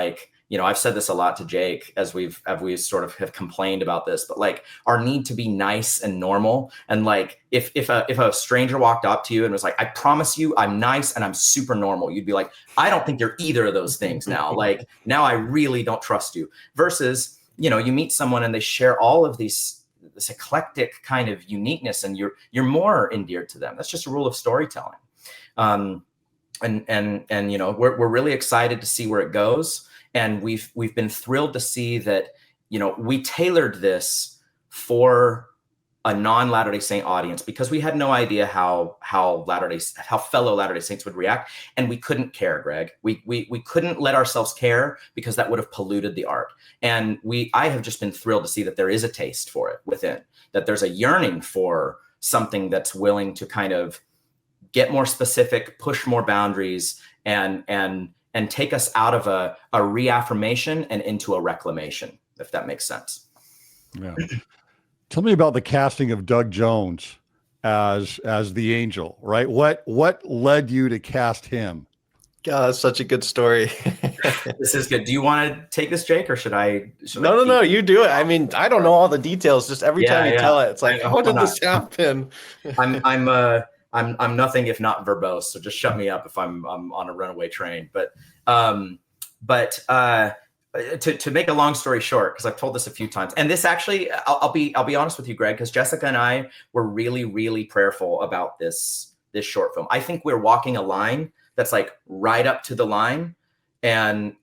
I've said this a lot to Jake as we sort of have complained about this, but our need to be nice and normal. And if a stranger walked up to you and was like, I promise you I'm nice and I'm super normal, you'd be like, I don't think you're either of those things now. Now I really don't trust you. Versus, you meet someone and they share all of this eclectic kind of uniqueness, and you're more endeared to them. That's just a rule of storytelling. And we're really excited to see where it goes. And we've been thrilled to see that, we tailored this for a non-Latter-day Saint audience because we had no idea how fellow Latter-day Saints would react. And we couldn't care, Greg. We couldn't let ourselves care because that would have polluted the art. And I have just been thrilled to see that there is a taste for it within, that there's a yearning for something that's willing to kind of get more specific, push more boundaries, and take us out of a reaffirmation and into a reclamation, if that makes sense. Yeah. Tell me about the casting of Doug Jones as the Angel, right? What led you to cast him? God, that's such a good story. This is good. Do you want to take this, Jake, or should I? No, you do it. I mean, I don't know all the details. Just every time you tell it, it's like, how did this happen? I'm nothing if not verbose, so just shut me up if I'm on a runaway train. But to make a long story short, because I've told this a few times, and this actually, I'll be honest with you, Greg, because Jessica and I were really, really prayerful about this short film. I think we're walking a line that's right up to the line, and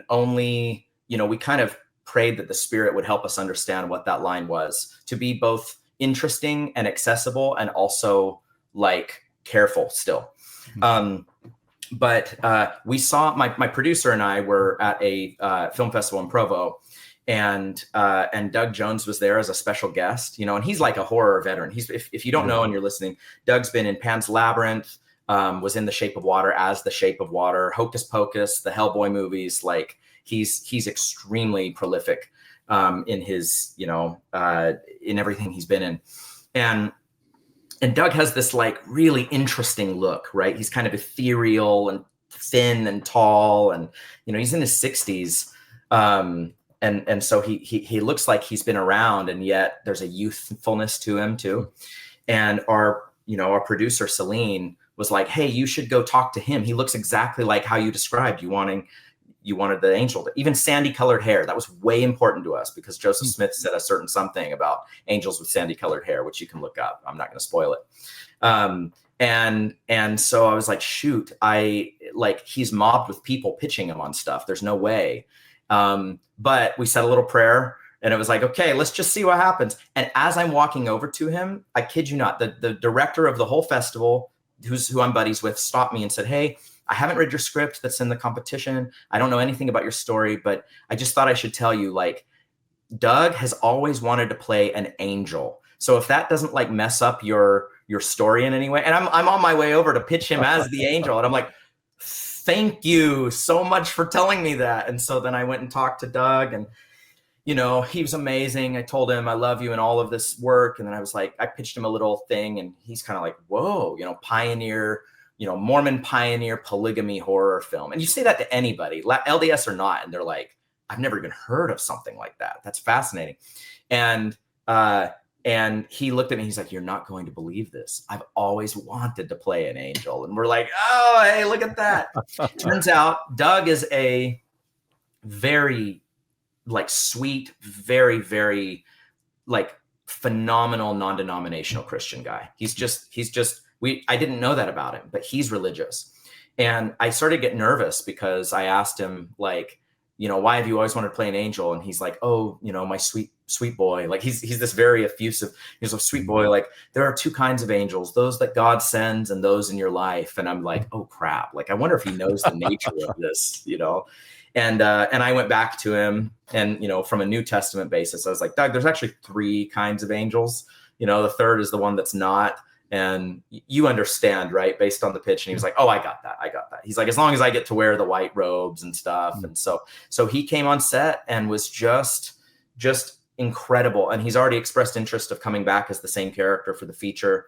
only, we kind of prayed that the Spirit would help us understand what that line was, to be both interesting and accessible, and also careful still. But we saw, my producer and I were at a film festival in Provo, and Doug Jones was there as a special guest, and he's like a horror veteran. He's, if you don't know and you're listening, Doug's been in Pan's Labyrinth, was in The Shape of Water as The Shape of Water, Hocus Pocus, the Hellboy movies. He's extremely prolific in his, in everything he's been in. And Doug has this really interesting look, right? He's kind of ethereal and thin and tall, and he's in his 60s, and so he looks like he's been around, and yet there's a youthfulness to him too. And our producer Celine was like, "Hey, you should go talk to him. He looks exactly like how you described. You wanting you wanted the angel to, even sandy colored hair. That was way important to us because Joseph Smith said a certain something about angels with sandy colored hair, which you can look up. I'm not going to spoil it. And so I was like, shoot, he's mobbed with people pitching him on stuff. There's no way. But we said a little prayer and it was like, okay, let's just see what happens. And as I'm walking over to him, I kid you not, the director of the whole festival, who I'm buddies with, stopped me and said, hey, I haven't read your script that's in the competition. I don't know anything about your story, but I just thought I should tell you, like, Doug has always wanted to play an angel. So if that doesn't like mess up your story in any way, and I'm on my way over to pitch him as the angel, and I'm like, thank you so much for telling me that. And so then I went and talked to Doug, and he was amazing. I told him I love you and all of this work, and then I was like, I pitched him a little thing, and he's kind of like, whoa, pioneer, Mormon pioneer polygamy horror film. And you say that to anybody, LDS or not, and they're like, I've never even heard of something like that. That's fascinating. And he looked at me, he's like, you're not going to believe this. I've always wanted to play an angel. And we're like, oh, hey, look at that. Turns out Doug is a very sweet, very, very phenomenal non-denominational Christian guy. I didn't know that about him, but he's religious. And I started to get nervous because I asked him, why have you always wanted to play an angel? And he's like, oh, my sweet boy. He's this very effusive, he's a sweet boy. There are two kinds of angels, those that God sends and those in your life. And I'm like, oh crap. I wonder if he knows the nature of this, And I went back to him and, from a New Testament basis, I was like, Doug, there's actually three kinds of angels. The third is the one that's not. And you understand, right? Based on the pitch. And he was like, oh, I got that. He's like, as long as I get to wear the white robes and stuff. Mm-hmm. And so he came on set and was just incredible. And he's already expressed interest of coming back as the same character for the feature.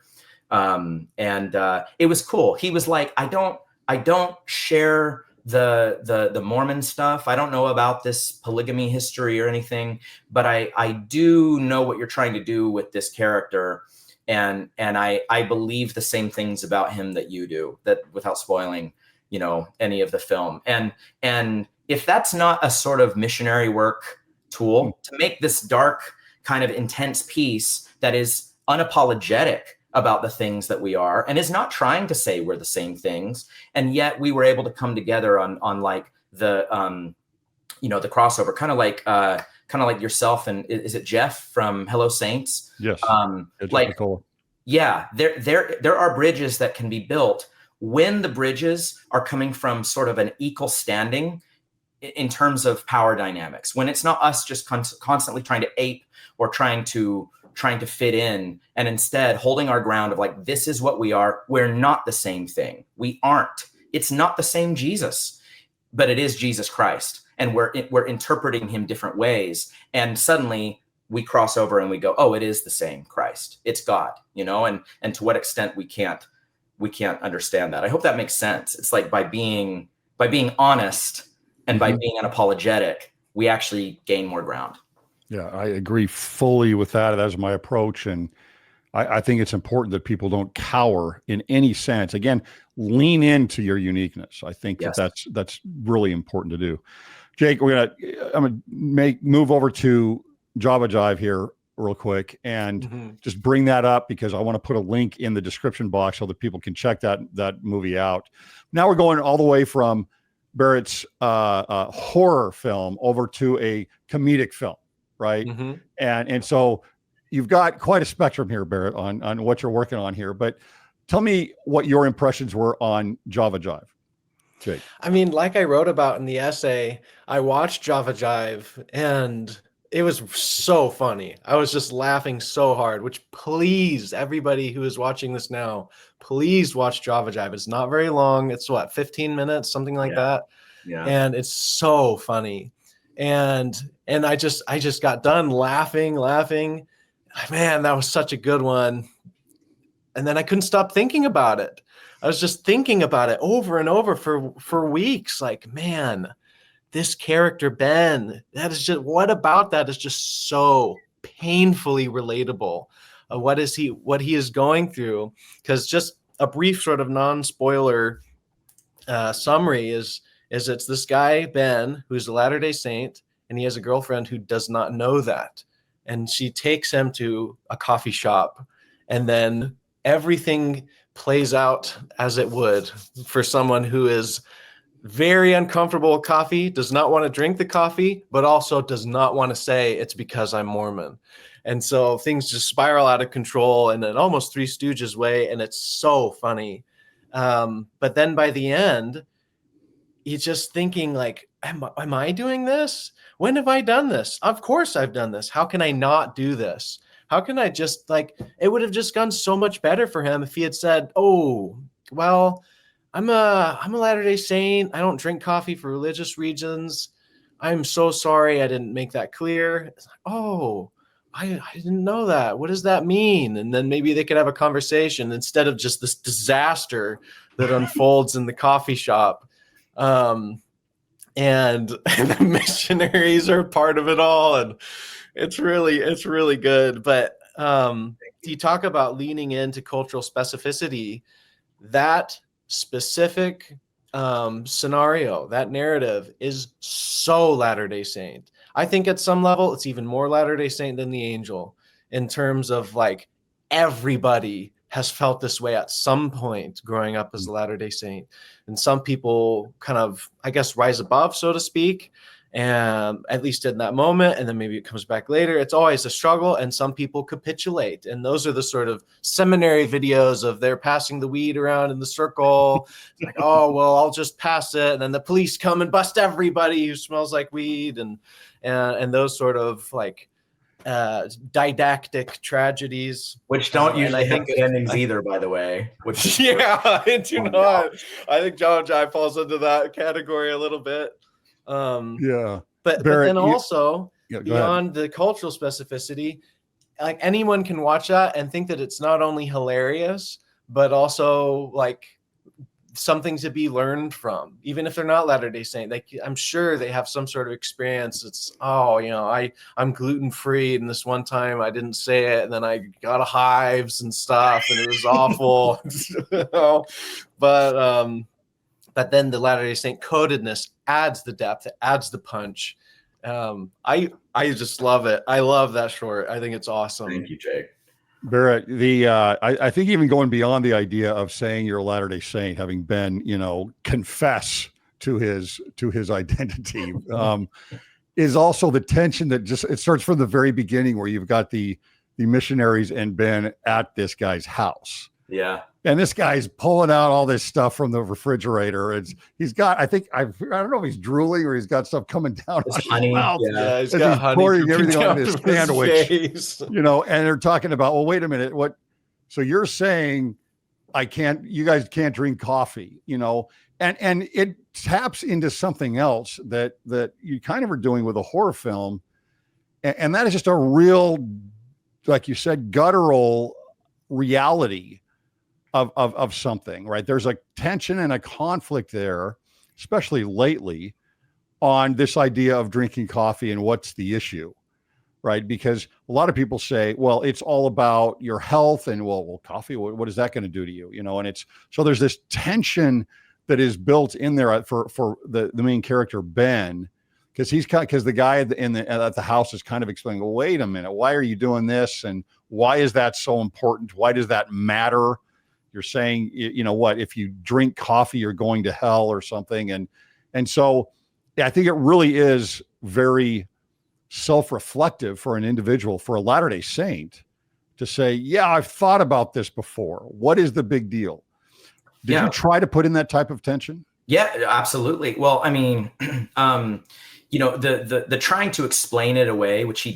And it was cool. He was like, I don't share the Mormon stuff. I don't know about this polygamy history or anything, but I do know what you're trying to do with this character. And I believe the same things about him that you do, that without spoiling, any of the film. And if that's not a sort of missionary work tool to make this dark kind of intense piece that is unapologetic about the things that we are and is not trying to say we're the same things, and yet we were able to come together on the the crossover, kind of like yourself and is it Jeff from Hello Saints? Yes. Yeah, there are bridges that can be built when the bridges are coming from sort of an equal standing in terms of power dynamics, when it's not us just constantly trying to ape or trying to fit in, and instead holding our ground of this is what we are. We're not the same thing. We aren't. It's not the same Jesus, but it is Jesus Christ. And we're interpreting him different ways. And suddenly we cross over and we go, oh, it is the same Christ. It's God, and to what extent we can't understand that. I hope that makes sense. It's by being honest and by being unapologetic, we actually gain more ground. Yeah, I agree fully with that. That's my approach. And I think it's important that people don't cower in any sense. Again, lean into your uniqueness. I think yes. that's really important to do. Jake, I'm gonna move over to Java Jive here real quick and just bring that up because I want to put a link in the description box so that people can check that movie out. Now we're going all the way from Barrett's horror film over to a comedic film, right? Mm-hmm. And so you've got quite a spectrum here, Barrett, on what you're working on here. But tell me what your impressions were on Java Jive. Jake. I mean, like I wrote about in the essay, I watched Java Jive and it was so funny. I was just laughing so hard, which please, everybody who is watching this now, please watch Java Jive. It's not very long. It's 15 minutes, something like that. Yeah. And it's so funny. And I just got done laughing. Man, that was such a good one. And then I couldn't stop thinking about it. I was just thinking about it over and over for weeks. Man, this character, Ben, what about that is just so painfully relatable. What he is going through. Because just a brief sort of non-spoiler summary is is it's this guy, Ben, who's a Latter-day Saint, and he has a girlfriend who does not know that. And she takes him to a coffee shop, and then everything plays out as it would for someone who is very uncomfortable with coffee, does not want to drink the coffee, but also does not want to say it's because I'm Mormon. And so things just spiral out of control in an almost Three Stooges way. And it's so funny. But then by the end, he's just thinking like, am I doing this? When have I done this? Of course I've done this. How can I not do this? How can I just like, it would have just gone so much better for him if he had said, oh, well, I'm a Latter-day Saint. I don't drink coffee for religious reasons. I'm so sorry I didn't make that clear. It's like, oh, I didn't know that. What does that mean? And then maybe they could have a conversation instead of just this disaster that unfolds in the coffee shop. And the missionaries are part of it all. And it's really good. But you talk about leaning into cultural specificity. That specific scenario, that narrative is so Latter-day Saint. I think at some level it's even more Latter-day Saint than the angel, in terms of like everybody has felt this way at some point growing up as a Latter-day Saint. And some people kind of, I guess, rise above, so to speak, and at least in that moment, and then maybe it comes back later. It's always a struggle, and some people capitulate. And those are the sort of seminary videos of they're passing the weed around in the circle. It's like, oh, well, I'll just pass it. And then the police come and bust everybody who smells like weed, and those sort of like didactic tragedies. Which don't usually have good endings either, by the way. Which yeah, I do not. I think John Jai falls into that category a little bit. But Barrett, then also beyond ahead. the cultural specificity, like anyone can watch that and think that it's not only hilarious, but also like something to be learned from, even if they're not Latter-day Saint. Like, I'm sure they have some sort of experience. It's, oh, you know, I'm gluten-free, and this one time I didn't say it, and then I got a hives and stuff, and it was awful. You know? But then the Latter-day Saint codedness adds the depth, it adds the punch. I just love it. I love that short. I think it's awesome. Thank you, Jake. Barrett, I think even going beyond the idea of saying you're a Latter-day Saint, having been, confess to his identity, is also the tension that it starts from the very beginning, where you've got the missionaries and Ben at this guy's house. Yeah. And this guy's pulling out all this stuff from the refrigerator. He's got, I don't know if he's drooling or he's got stuff coming down out of his mouth. Yeah, he's got honey pouring everything on his sandwich. Face. And they're talking about, well, wait a minute, what? So you're saying you guys can't drink coffee, and it taps into something else that you kind of are doing with a horror film, and that is just a real, like you said, guttural reality of something, right? There's a tension and a conflict there, especially lately, on this idea of drinking coffee and what's the issue, right? Because a lot of people say, well, it's all about your health, and well, coffee, what is that going to do to you? And so there's this tension that is built in there for the main character, Ben, because the guy at the house is kind of explaining, well, wait a minute, why are you doing this? And why is that so important? Why does that matter? You're saying, if you drink coffee, you're going to hell or something. And so I think it really is very self-reflective for an individual, for a Latter-day Saint, to say, yeah, I've thought about this before. What is the big deal? Did you try to put in that type of tension? Yeah, absolutely. Well, I mean, the trying to explain it away, which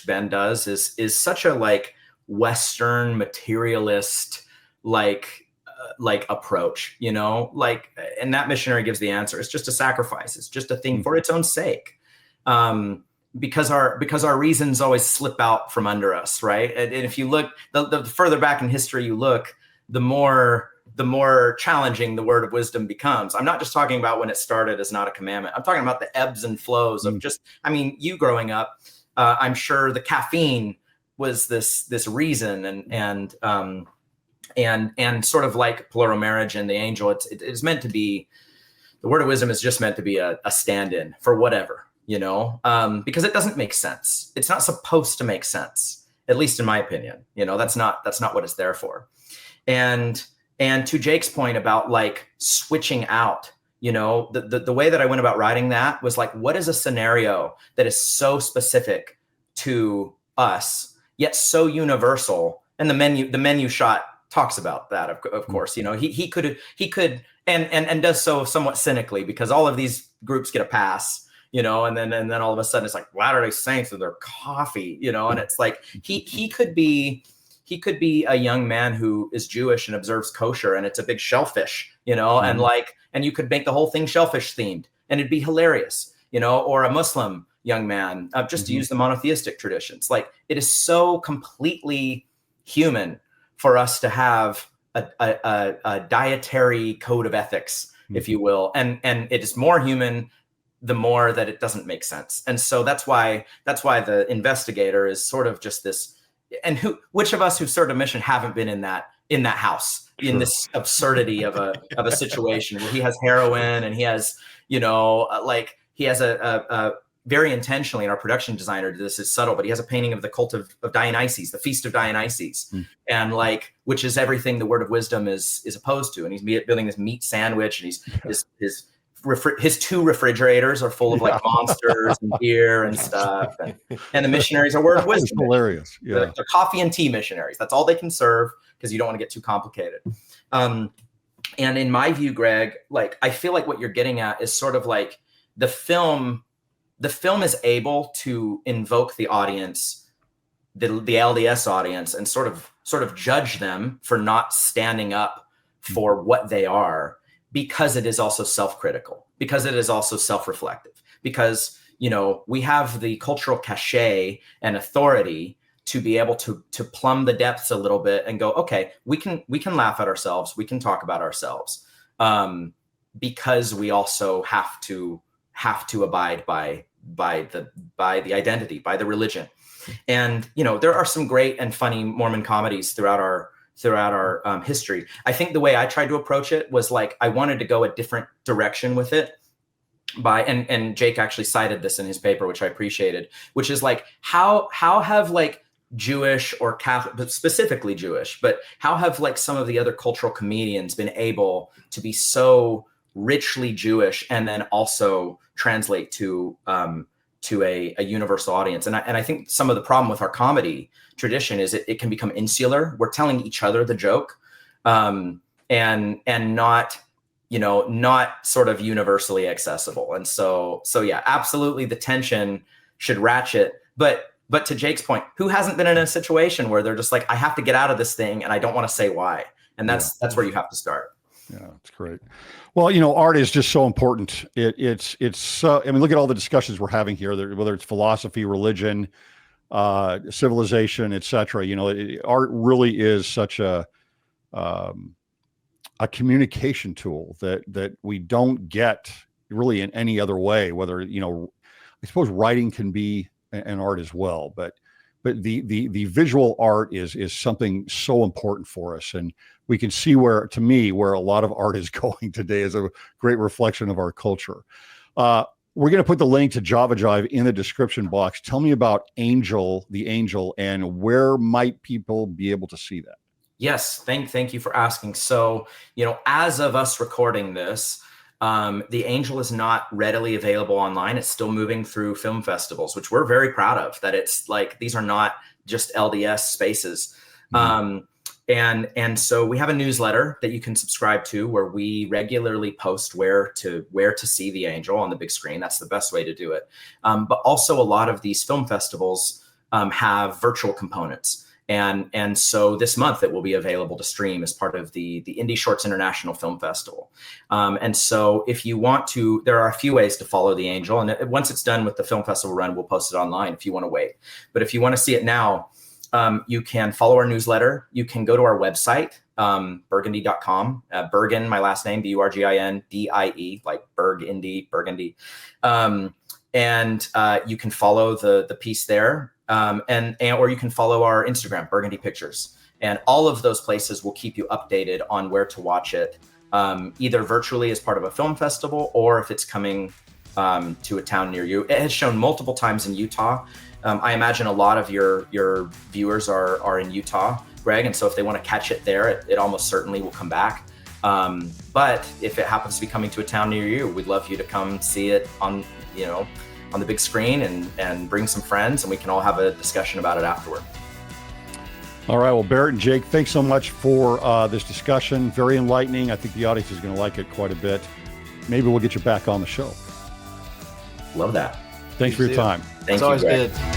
Ben does, is such a like Western materialist approach, and that missionary gives the answer. It's just a sacrifice. It's just a thing for its own sake. Because our reasons always slip out from under us. Right. And if you look, the further back in history you look, the more challenging the word of wisdom becomes. I'm not just talking about when it started as not a commandment. I'm talking about the ebbs and flows of you growing up, I'm sure the caffeine was this reason, and sort of like plural marriage and the angel, it is meant to be The word of wisdom is just meant to be a stand-in for whatever, because it doesn't make sense. It's not supposed to make sense, at least in my opinion. That's not what it's there for. And to Jake's point about like switching out, the way that I went about writing that was like, what is a scenario that is so specific to us, yet so universal? And the menu shot talks about that, of course. He could and does so somewhat cynically, because all of these groups get a pass, and then all of a sudden it's like Latter-day Saints with their coffee, and it's like he could be a young man who is Jewish and observes kosher, and it's a big shellfish, and you could make the whole thing shellfish themed, and it'd be hilarious, or a Muslim young man, just to use the monotheistic traditions. Like, it is so completely human for us to have a dietary code of ethics, if you will, and it is more human the more that it doesn't make sense. And so that's why the investigator is sort of just this. And which of us who served a mission haven't been in that house, sure, in this absurdity of a situation where he has heroin and he has, he has a very intentionally, and our production designer did this, is subtle, but he has a painting of the cult of Dionysus, the feast of Dionysus, and which is everything the word of wisdom is opposed to. And he's building this meat sandwich, and his two refrigerators are full of like monsters and beer and stuff, and the missionaries are word of wisdom. Hilarious. Yeah, they're coffee and tea missionaries. That's all they can serve, because you don't want to get too complicated. And in my view, Greg, like, I feel like what you're getting at is sort of like the film is able to invoke the audience, the LDS audience, and sort of judge them for not standing up for what they are, because it is also self-critical, because it is also self-reflective, because, we have the cultural cachet and authority to be able to plumb the depths a little bit and go, okay, we can laugh at ourselves, we can talk about ourselves, because we also have to abide by the identity, by the religion. And, there are some great and funny Mormon comedies throughout our history. I think the way I tried to approach it was like, I wanted to go a different direction with it and Jake actually cited this in his paper, which I appreciated, which is like, how have like Jewish or Catholic, but specifically Jewish, but how have like some of the other cultural comedians been able to be so richly Jewish and then also translate to a universal audience? And I think some of the problem with our comedy tradition is it can become insular. We're telling each other the joke, and not sort of universally accessible. And so yeah, absolutely, the tension should ratchet. But to Jake's point, who hasn't been in a situation where they're just like, I have to get out of this thing and I don't want to say why? And that's where you have to start. Yeah, it's great. Well, art is just so important. It's so, look at all the discussions we're having here, whether it's philosophy, religion, civilization, etc. Art really is such a communication tool that we don't get really in any other way. Whether, I suppose writing can be an art as well, but the visual art is something so important for us. And we can see where a lot of art is going today is a great reflection of our culture. We're going to put the link to Java Jive in the description box. Tell me about the Angel, and where might people be able to see that? Yes, thank you for asking. So, as of us recording this, the Angel is not readily available online. It's still moving through film festivals, which we're very proud of. That it's like, these are not just LDS spaces. And so we have a newsletter that you can subscribe to, where we regularly post where to see the Angel on the big screen. That's the best way to do it. But also, a lot of these film festivals have virtual components. And so this month it will be available to stream as part of the Indie Shorts International Film Festival. And so if you want to, there are a few ways to follow the Angel. And once it's done with the film festival run, we'll post it online if you want to wait. But if you want to see it now, you can follow our newsletter. You can go to our website, burgundy.com, Burgin, my last name, BURGINDIE, like Burgundy. And you can follow the piece there. Or you can follow our Instagram, Burgundy Pictures, and all of those places will keep you updated on where to watch it. either virtually as part of a film festival, or if it's coming to a town near you. It has shown multiple times in Utah. I imagine a lot of your viewers are in Utah, Greg, and so if they want to catch it there, it almost certainly will come back. But if it happens to be coming to a town near you, we'd love you to come see it on the big screen and bring some friends, and we can all have a discussion about it afterward. All right. Well, Barrett and Jake, thanks so much for this discussion. Very enlightening. I think the audience is going to like it quite a bit. Maybe we'll get you back on the show. Love that. Thanks for your time. Thank you, always Greg. good.